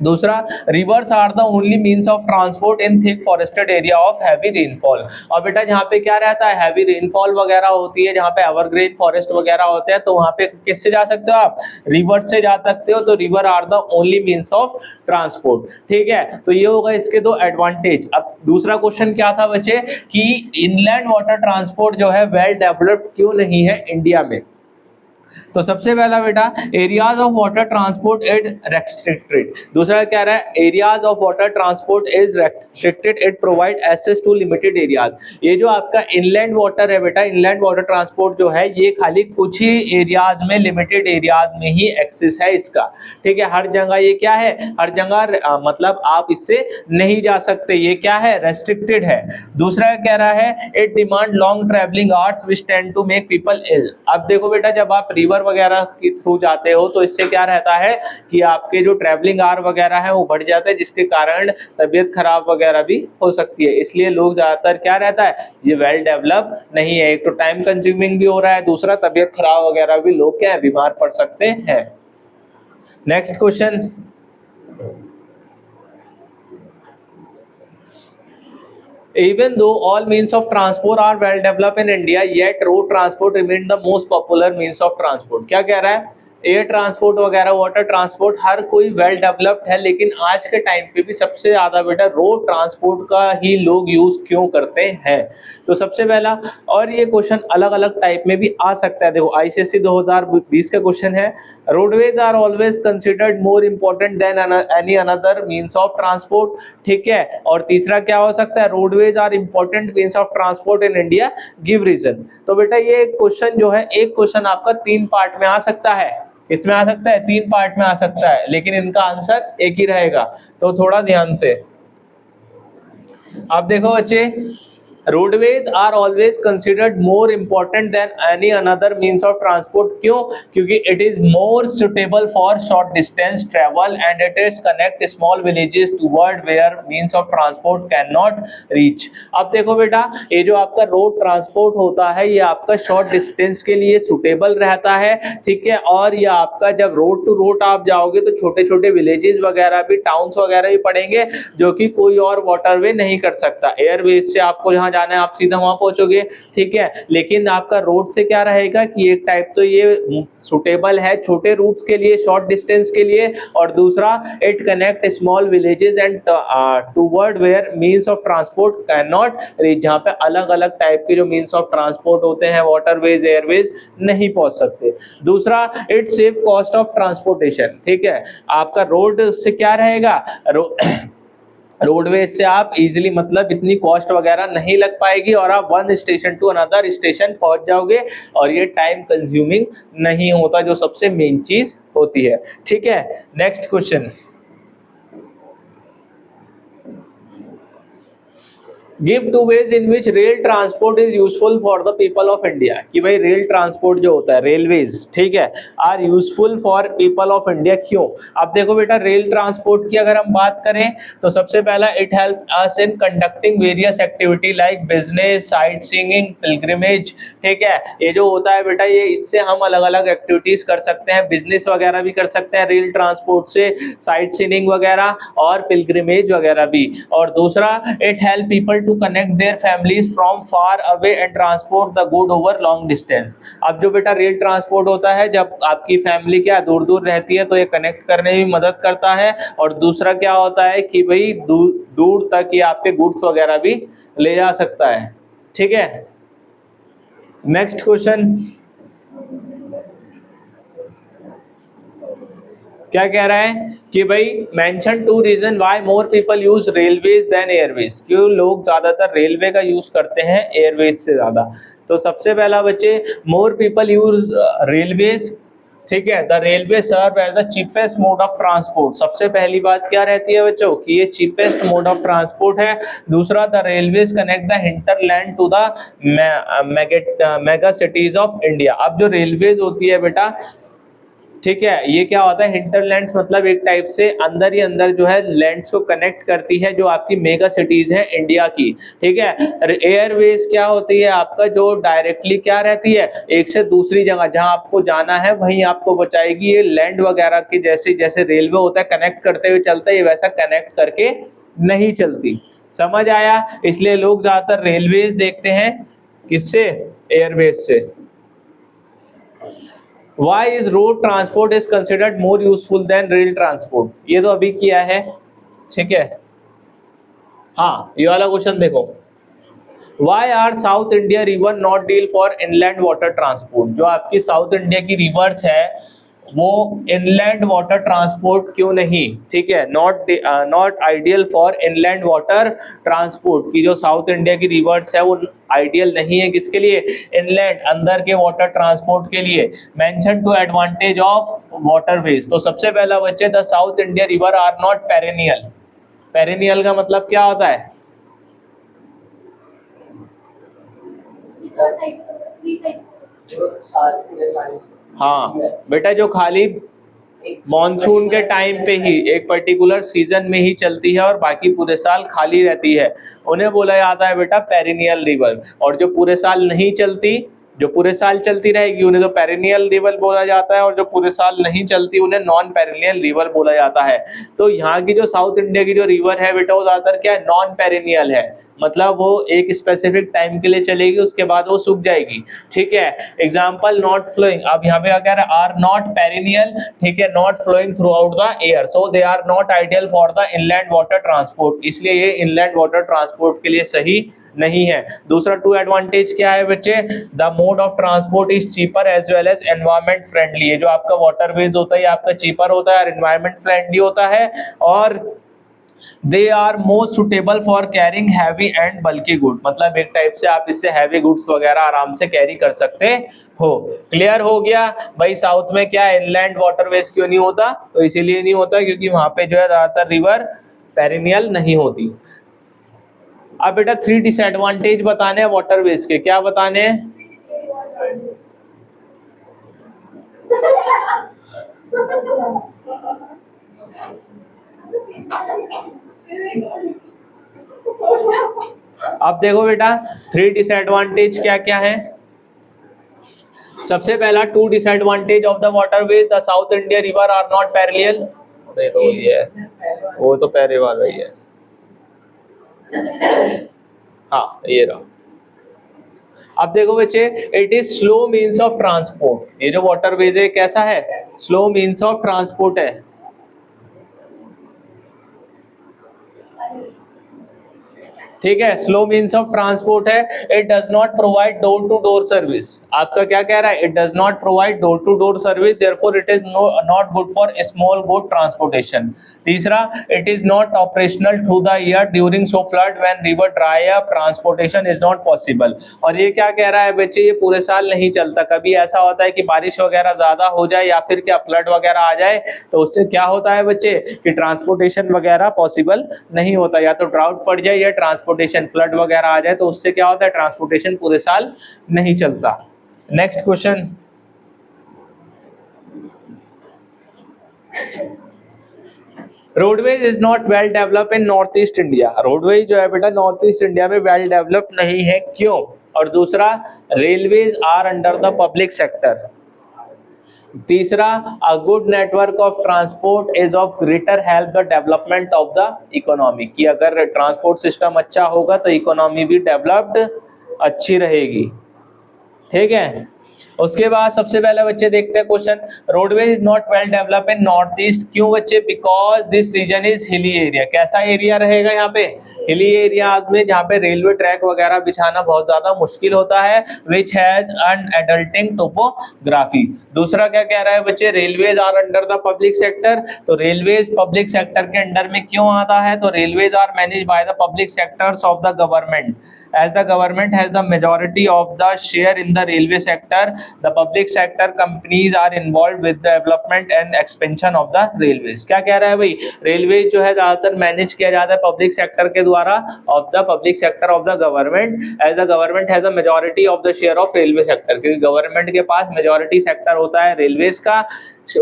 दूसरा, rivers are the only means of transport in thick forested area of heavy rainfall. और बेटा जहाँ पे क्या रहता है? हैवी रेनफॉल वगैरह होती है, जहाँ पे एवरग्रीन फॉरेस्ट वगैरह होते हैं, तो वहाँ पे किससे जा सकते हो आप? रिवर से जा सकते हो। तो river are the only means of transport, ठीक है। तो ये होगा इसके दो एडवांटेज। अब दूसरा क्वेश्चन क्या था बच्चे कि इनलैंड वाटर ट्रांसपोर्ट जो है वेल डेवलप्ड क्यों नहीं है इंडिया में? तो सबसे पहला बेटा areas of water transport is restricted. दूसरा क्या रहा है, areas of water transport is restricted, it provide access to limited areas. ये जो आपका इनलैंड वाटर है बेटा, इनलैंड वाटर ट्रांसपोर्ट जो है ये खाली कुछ ही एरियाज में, लिमिटेड एरियाज में ही एक्सेस है इसका, ठीक है। हर जगह ये क्या है, हर जगह मतलब आप इससे नहीं जा सकते, ये क्या है, रेस्ट्रिक्टेड है। दूसरा कह रहा है it demand long travelling hours which tend to make people ill. अब देखो बेटा जब आप रिवर वगैरह के थ्रू जाते हो तो इससे क्या रहता है कि आपके जो ट्रैवलिंग आवर वगैरह है वो बढ़ जाता है, जिसके कारण तबीयत खराब वगैरह भी हो सकती है। इसलिए लोग ज्यादातर क्या रहता है, ये वेल डेवलप नहीं है। एक तो टाइम कंज्यूमिंग भी हो रहा है, दूसरा तबीयत खराब वगैरह भी लोग क्या है, बीमार पड़ सकते हैं। Next question, even though all means of transport are well developed in India, yet road transport remains the most popular means of transport। क्या कह रहा है, एयर ट्रांसपोर्ट वगैरह, वाटर ट्रांसपोर्ट हर कोई वेल डेवलप्ड है, लेकिन आज के टाइम पे भी सबसे ज्यादा बेटा रोड ट्रांसपोर्ट का ही लोग यूज क्यों करते हैं। तो सबसे पहला, और ये क्वेश्चन अलग अलग टाइप में भी आ सकता है। देखो आईसीएसई 2020 का क्वेश्चन है, roadways are always considered more important than any another means of transport, ठीक है। और तीसरा क्या हो सकता है, roadways are important means of transport in India, give reason. तो बेटा ये क्वेश्चन जो है, एक क्वेश्चन आपका 3 पार्ट में आ सकता है, इसमें आ सकता है 3 पार्ट में आ सकता है, लेकिन इनका आंसर एक ही रहेगा। तो थोड़ा ध्यान से आप देखो बच्चे, roadways are always considered more important than any another means of transport. क्यों, क्योंकि it is more suitable for short distance travel and it is connect small villages toward where means of transport can not reach. अब देखो बेटा, ये जो आपका road transport होता है ये आपका शॉर्ट डिस्टेंस के लिए सुटेबल रहता है, ठीक है। और ये आपका जब रोड टू रोड आप जाओगे तो छोटे छोटे विलेजेस वगैरह भी, टाउन्स वगैरह भी पड़ेंगे, जो कि कोई और वाटरवे नहीं कर सकता। एयरवेज से आपको जहाँ जाना है आप सीधा वहां पहुंचोगे, ठीक है। लेकिन आपका रोड से क्या रहेगा कि एक टाइप तो ये सुटेबल है छोटे रूट्स के लिए, शॉर्ट डिस्टेंस के लिए, और दूसरा it connect small villages and toward where means of transport can not reach, जहां पे अलग अलग टाइप के जो मींस ऑफ ट्रांसपोर्ट होते हैं, वाटरवेज, एयरवेज, नहीं पहुंच सकते। दूसरा it save cost of transportation, ठीक है। आपका रोड से क्या रहेगा, रोडवेज से आप इजीली मतलब इतनी कॉस्ट वगैरह नहीं लग पाएगी और आप one station to another station पहुंच जाओगे, और ये टाइम कंज्यूमिंग नहीं होता, जो सबसे मेन चीज होती है, ठीक है। Next question, give 2 ways in which rail transport is useful for the people of India. कि भाई रेल ट्रांसपोर्ट जो होता है, रेलवेज, ठीक है, are useful for people of India, क्यों। अब देखो बेटा, रेल ट्रांसपोर्ट की अगर हम बात करें तो सबसे पहला it help us in conducting various activity like business, sight seeing, pilgrimage, ठीक है। ये जो होता है बेटा, ये इससे हम अलग अलग एक्टिविटीज कर सकते हैं, बिजनेस वगैरह भी कर सकते हैं रेल ट्रांसपोर्ट से, साइट सीइंग वगैरह और पिलग्रिमेज वगैरह भी। और दूसरा it help people to connect their families from far away and transport the good over long distance। अब जो बेटा रेल ट्रांसपोर्ट होता है, जब आपकी फैमिली क्या दूर दूर रहती है तो ये कनेक्ट करने में मदद करता है, और दूसरा क्या होता है कि भाई दूर तक ये आपके गुड्स वगैरह भी ले जा सकता है, ठीक है। नेक्स्ट क्वेश्चन क्या कह रहा है कि भाई mention 2 reason why more people use railways than airways. क्यों लोग ज्यादातर रेलवे का यूज करते हैं एयरवेज से ज्यादा। तो सबसे पहला बच्चे, मोर पीपल यूज रेलवेज, ठीक है। The railway serve as the cheapest mode of transport. सबसे पहली बात क्या रहती है बच्चों कि ये चीपेस्ट मोड ऑफ ट्रांसपोर्ट है। दूसरा, the railways connect the hinterland to the mega cities of India. अब जो रेलवेज होती है बेटा, ठीक है, ये क्या होता है, हिंटरलैंड्स मतलब एक टाइप से अंदर ही अंदर जो है लैंड्स को कनेक्ट करती है, जो आपकी मेगा सिटीज है इंडिया की, ठीक है। एयरवेज क्या होती है आपका, जो डायरेक्टली क्या रहती है, एक से दूसरी जगह जहां आपको जाना है वहीं आपको पहुंचाएगी। ये लैंड वगैरह के जैसे जैसे रेलवे होता है कनेक्ट करते हुए चलता है, ये वैसा कनेक्ट करके नहीं चलती। समझ आया। इसलिए लोग ज्यादातर रेलवेज देखते हैं, किससे, एयरवेज से। Why is road transport is considered more useful than rail transport? ये तो अभी किया है, ठीक है। हाँ, ये वाला क्वेश्चन देखो, why are south India river not deal for inland water transport, जो आपकी साउथ इंडिया की रिवर्स है वो इनलैंड वाटर ट्रांसपोर्ट क्यों नहीं, ठीक है, not ideal for inland water transport, की जो साउथ इंडिया की रिवर्स है वो आइडियल नहीं है किसके लिए, इनलैंड अंदर के वाटर ट्रांसपोर्ट के लिए। Mention two advantage of waterways, तो सबसे पहला बच्चे the south India river are not perennial. Perennial का मतलब क्या होता है, हाँ बेटा, जो खाली मॉनसून के टाइम पे ही एक पर्टिकुलर सीजन में ही चलती है और बाकी पूरे साल खाली रहती है, उन्हें बोला जाता है बेटा पेरिनियल रिवर। और जो पूरे साल नहीं चलती, जो पूरे साल चलती रहेगी उन्हें तो पेरिनियल रिवर बोला जाता है, और जो पूरे साल नहीं चलती उन्हें नॉन पेरिनियल रिवर बोला जाता है। तो यहाँ की जो साउथ इंडिया की जो रिवर है बेटा वो ज्यादातर क्या है, नॉन पेरिनियल है, मतलब वो एक स्पेसिफिक टाइम के लिए चलेगी उसके बाद वो सूख जाएगी, ठीक है। एग्जाम्पल नॉट फ्लोइंग, अब यहाँ पे क्या कह रहा है, आर नॉट पेरिनियल, ठीक है, not flowing throughout the year, so they are not ideal for the inland water transport, इसलिए ये इनलैंड वाटर ट्रांसपोर्ट के लिए सही नहीं है। दूसरा टू एडवांटेज क्या है बच्चे, the mode of transport is cheaper as well as environment friendly, ये जो आपका वाटरवेज होता है ये आपका चीपर होता है और एनवायरमेंट फ्रेंडली होता है, और they are most suitable for carrying heavy and bulky good, मतलब एक टाइप से आप इससे हैवी गुड्स वगैरह आराम से कैरी कर सकते हो। क्लियर हो गया भाई। साउथ में क्या इनलैंड वाटरवेज क्यों नहीं होता, तो इसीलिए नहीं होता क्योंकि वहां पे जो है ज्यादातर रिवर पेरिनियल नहीं होती। अब बेटा 3 डिसएडवांटेज बताने हैं वाटरवेज के, क्या बताने हैं, अब देखो बेटा 3 डिसएडवांटेज क्या क्या है। सबसे पहला two disadvantage of the waterways, the south India river are not parallel, वो तो पहले वाला ही है, हाँ ये रहा। अब देखो बच्चे, it is slow means of transport, ये जो वाटरवेज है कैसा है, स्लो मीन्स ऑफ ट्रांसपोर्ट है, ठीक है, स्लो मीन्स ऑफ ट्रांसपोर्ट है। It does not provide door to door service, आपका क्या कह रहा है, it does not provide door to door service, therefore it is not good for small good transportation. तीसरा, it is not operational through the year during so flood when river dry up transportation is not possible, और ये क्या कह रहा है बच्चे, ये पूरे साल नहीं चलता, कभी ऐसा होता है कि बारिश वगैरह ज्यादा हो जाए या फिर क्या फ्लड वगैरह आ जाए तो उससे क्या होता है बच्चे कि ट्रांसपोर्टेशन वगैरह पॉसिबल नहीं होता, या तो ड्राउट पड़ जाए या ट्रांसपोर्टेशन फ्लड वगैरह आ जाए तो उससे क्या होता है, ट्रांसपोर्टेशन पूरे साल नहीं चलता। Next question, roadways is not well develop in north east India, roadways जो है बेटा नॉर्थ ईस्ट इंडिया में वेल डेवलप नहीं है, क्यों। और दूसरा, railways are under the public sector. तीसरा, a good network of transport is of greater help the development of the economy, कि अगर ट्रांसपोर्ट सिस्टम अच्छा होगा तो इकोनॉमी भी डेवलप्ड अच्छी रहेगी, ठीक है। उसके बाद सबसे पहले बच्चे देखते हैं question, roadways is not well develop in north east, क्यों बच्चे, because this region is hilly area, कैसा एरिया रहेगा यहाँ पे, हिली एरिया में जहाँ पे रेलवे ट्रैक वगैरह बिछाना बहुत ज्यादा मुश्किल होता है, which has undulating topography. दूसरा क्या कह रहा है बच्चे, railways are under the public sector, तो रेलवेज पब्लिक सेक्टर के अंडर में क्यों आता है, तो railways are manage by the public sectors of the government, as the government has the majority of the share in the railway sector, the public sector companies are involved with the development and expansion of the railways। क्या कह रहा है भाई, railway जो है ज्यादातर manage किया जाता है पब्लिक सेक्टर के द्वारा, of the public sector of the government, as the government has a majority of the share of railway sector, क्योंकि गवर्नमेंट के पास मेजॉरिटी सेक्टर होता है रेलवेज का,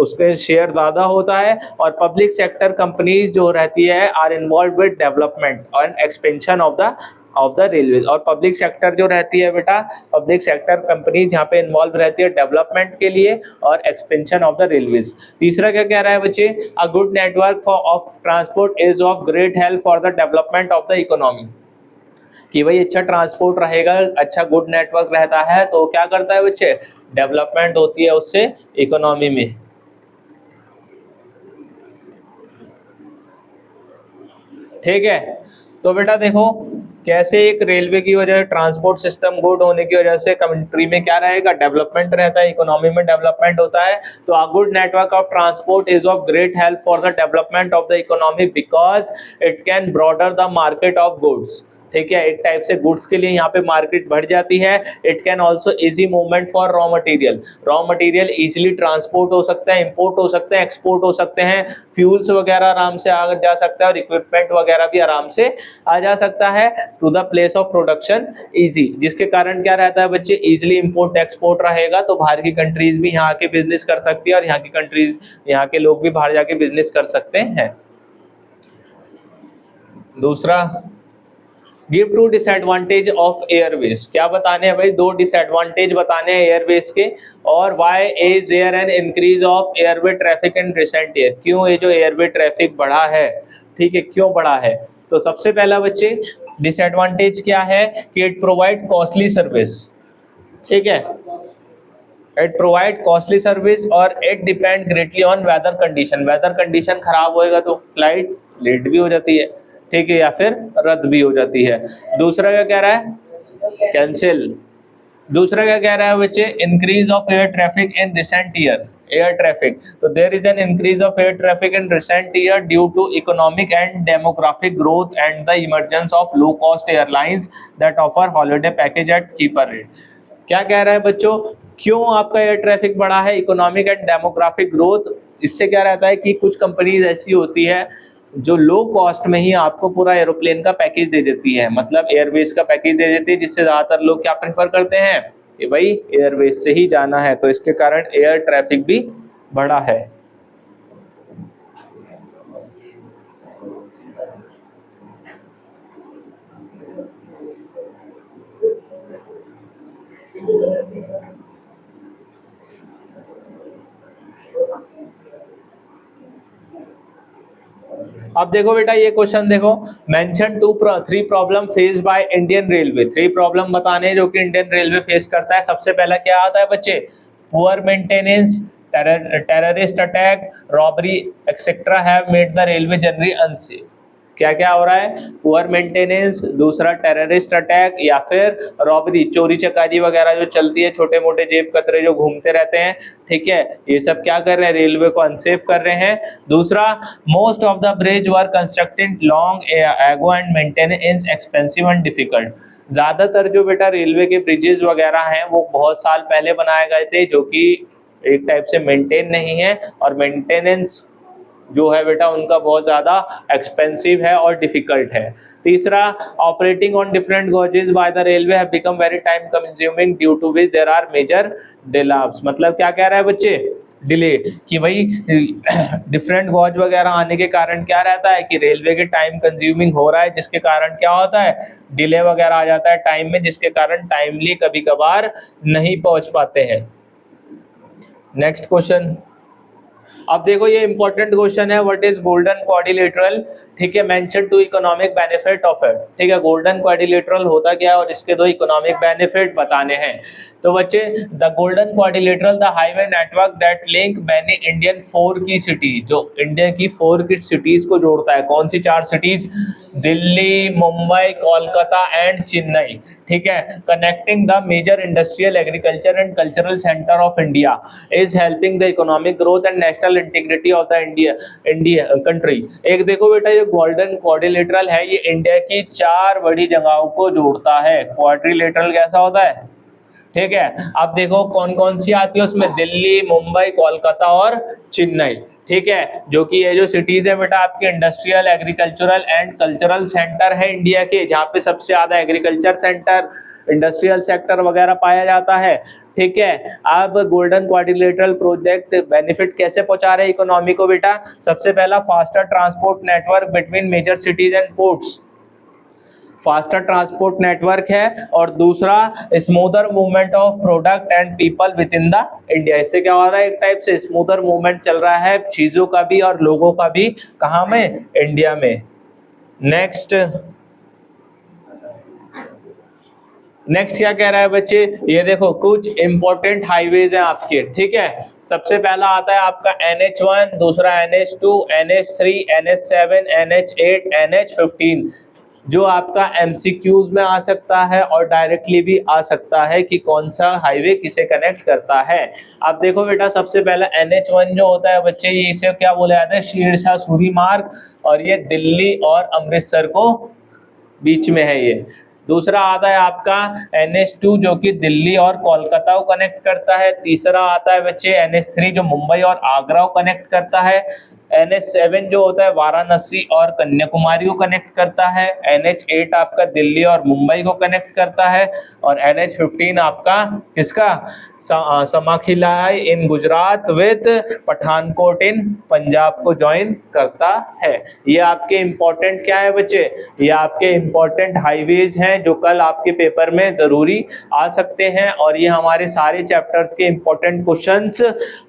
उसके शेयर ज्यादा होता है, और पब्लिक सेक्टर कंपनीज जो रहती है आर इन्वॉल्व विद डेवलपमेंट और एक्सपेंशन ऑफ द रेलवेज, और पब्लिक सेक्टर जो रहती है बेटा, पब्लिक सेक्टर कंपनी जहाँ पे इन्वॉल्व रहती है डेवलपमेंट के लिए और एक्सपेंशन ऑफ द रेलवेज। तीसरा क्या कह रहा है बच्चे, अ good network of transport is of great help for the development of the economy, कि भाई अच्छा ट्रांसपोर्ट रहेगा, अच्छा गुड नेटवर्क रहता है तो क्या करता है बच्चे, डेवलपमेंट होती है उससे इकोनॉमी में, ठीक है। तो बेटा देखो कैसे एक रेलवे की वजह से, ट्रांसपोर्ट सिस्टम गुड होने की वजह से कंट्री में क्या रहेगा, डेवलपमेंट रहता है, इकोनॉमी में डेवलपमेंट होता है। तो अ good network of transport is of great help for the development of the economy because it can broader the market of goods. ठीक है, एक टाइप से गुड्स के लिए यहाँ पे मार्केट बढ़ जाती है। It can also easy movement for raw material, raw material easily transport हो सकता है, इंपोर्ट हो सकते हैं, एक्सपोर्ट हो सकते हैं, फ्यूल्स वगैरह आराम से आ जा सकता है और इक्विपमेंट वगैरह भी आराम से आ जा सकता है to the place of production easy, जिसके कारण क्या रहता है बच्चे, इजीली इंपोर्ट एक्सपोर्ट रहेगा तो बाहर की कंट्रीज भी यहाँ के बिजनेस कर सकती है और यहाँ की कंट्रीज, यहाँ के लोग भी बाहर जाके बिजनेस कर सकते हैं। दूसरा, give two disadvantage of airways. क्या बताने हैं भाई, दो डिसएडवांटेज बताने हैं एयरवेज के। और why is there an increase of airway traffic in recent year, क्यों ये जो एयरवे ट्रैफिक बढ़ा है, ठीक है, क्यों बढ़ा है। तो सबसे पहला बच्चे डिसएडवांटेज क्या है कि इट प्रोवाइड कॉस्टली सर्विस, ठीक है, इट प्रोवाइड कॉस्टली सर्विस और it depend greatly on weather condition. Weather condition खराब होएगा तो फ्लाइट लेट भी हो जाती है, ठीक है, या फिर रद्द भी हो जाती है। दूसरा क्या कह रहा है, कैंसिल। दूसरा क्या कह रहा है बच्चे, increase of air traffic in recent year, air traffic. तो there is an increase of air traffic in recent year due to economic and demographic growth and the emergence of low cost airlines that offer holiday package at cheaper rate. क्या कह रहा है बच्चों, क्यों आपका air traffic बढ़ा है, economic and demographic growth. इससे क्या रहता है कि कुछ कंपनीज ऐसी होती है जो लो कॉस्ट में ही आपको पूरा एरोप्लेन का पैकेज दे देती है, मतलब एयरवेज का पैकेज दे देती है, जिससे ज़्यादातर लोग क्या प्रेफर करते हैं कि भाई एयरवेज से ही जाना है, तो इसके कारण एयर ट्रैफिक भी बढ़ा है। अब देखो बेटा ये क्वेश्चन देखो, mention three problem face by Indian railway. Three problem बताने जो कि इंडियन रेलवे फेस करता है। सबसे पहला क्या आता है बच्चे, poor maintenance, terrorist attack, robbery etcetera have made the railway journey unsafe. क्या क्या हो रहा है, पुअर मेंटेनेंस, दूसरा टेररिस्ट अटैक, या फिर रॉबरी, चोरी चकारी वगैरह जो चलती है, छोटे मोटे जेब कतरे जो घूमते रहते हैं, ठीक है, ये सब क्या कर रहे हैं, रेलवे को अनसेफ कर रहे हैं। दूसरा, most of the bridge were constructed long ago and maintenance expensive and difficult. ज्यादातर जो बेटा रेलवे के ब्रिजेस वगैरह हैं वो बहुत साल पहले बनाए गए थे, जो कि एक टाइप से मेंटेन नहीं है और मेंटेनेंस जो है बेटा उनका बहुत ज्यादा एक्सपेंसिव है और डिफिकल्ट है। तीसरा, operating on different gauges by the railway have become very time consuming due to which there are major delays. मतलब क्या कह रहा है बच्चे, डिले, कि भाई डिफरेंट गॉज वगैरह आने के कारण क्या रहता है कि रेलवे के टाइम कंज्यूमिंग हो रहा है, जिसके कारण क्या होता है, डिले वगैरह आ जाता है टाइम में, जिसके कारण टाइमली कभी कभार नहीं पहुंच पाते हैं। नेक्स्ट क्वेश्चन, अब देखो ये इंपॉर्टेंट क्वेश्चन है, व्हाट इज गोल्डन क्वाड्रिलेटरल, ठीक है, mention two economic benefit of it. ठीक है, गोल्डन क्वाड्रिलेटरल होता क्या है और इसके दो इकोनॉमिक बेनिफिट बताने हैं। तो बच्चे, the golden quadrilateral the highway network that link many Indian 4 की सिटीज, जो इंडिया की 4 की सिटीज को जोड़ता है। कौन सी 4 सिटीज, दिल्ली, मुंबई, कोलकाता एंड चेन्नई, ठीक है, connecting the major industrial, agriculture and cultural centre of India, is helping the economic growth and national integrity of the India country. एक देखो बेटा ये गोल्डन क्वाड्रिलेटरल है, ये इंडिया की 4 बड़ी जगहों को जोड़ता है। क्वाड्रिलेटरल कैसा होता है, ठीक है। अब देखो कौन कौन सी आती है उसमें, दिल्ली, मुंबई, कोलकाता और चेन्नई, ठीक है, जो कि ये जो सिटीज है बेटा आपके industrial, agricultural and cultural centre है इंडिया के, जहाँ पे सबसे ज्यादा एग्रीकल्चर सेंटर, इंडस्ट्रियल सेक्टर वगैरह पाया जाता है, ठीक है। अब गोल्डन क्वाड्रिलेटरल प्रोजेक्ट बेनिफिट कैसे पहुंचा रहे हैं इकोनॉमी को बेटा, सबसे पहला faster transport network between major cities and ports, faster transport network है, और दूसरा smoother movement of product and people within the India. इससे क्या हो रहा है, एक टाइप से स्मूथर मूवमेंट चल रहा है चीजों का भी और लोगों का भी, कहाँ में, इंडिया में। नेक्स्ट क्या कह रहा है बच्चे, ये देखो कुछ इंपॉर्टेंट हाईवेज हैं आपके, ठीक है। सबसे पहला आता है आपका NH1, दूसरा NH2, NH3, NH7, NH8, NH15, जो आपका एमसीक्यूज में आ सकता है और डायरेक्टली भी आ सकता है कि कौन सा हाईवे किसे कनेक्ट करता है। अब देखो बेटा, सबसे पहले NH1 जो होता है बच्चे, ये इसे क्या बोला जाता है, शेरशाह सूरी मार्ग, और ये दिल्ली और अमृतसर को बीच में है ये। दूसरा आता है आपका NH2 जो कि दिल्ली और कोलकाता को कनेक्ट करता है। तीसरा आता है बच्चे NH3 जो मुंबई और आगरा को कनेक्ट करता है। NH7 जो होता है वाराणसी और कन्याकुमारी को कनेक्ट करता है। NH8 आपका दिल्ली और मुंबई को कनेक्ट करता है। और NH15 आपका किसका, समाखिलाई इन गुजरात विद पठानकोट इन पंजाब को ज्वाइन करता है। ये आपके इंपॉर्टेंट क्या है बच्चे, ये आपके इंपॉर्टेंट हाईवेज हैं जो कल आपके पेपर में जरूरी आ सकते हैं। और ये हमारे सारे चैप्टर्स के इंपॉर्टेंट क्वेश्चंस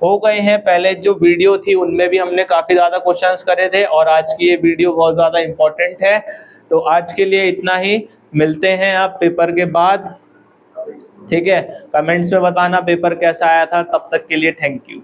हो गए हैं। पहले जो वीडियो थी उनमें भी हमने काफी ज्यादा क्वेश्चंस करे थे और आज की ये वीडियो बहुत ज्यादा इंपॉर्टेंट है। तो आज के लिए इतना ही, मिलते हैं आप पेपर के बाद, ठीक है। कमेंट्स में बताना पेपर कैसा आया था, तब तक के लिए थैंक यू।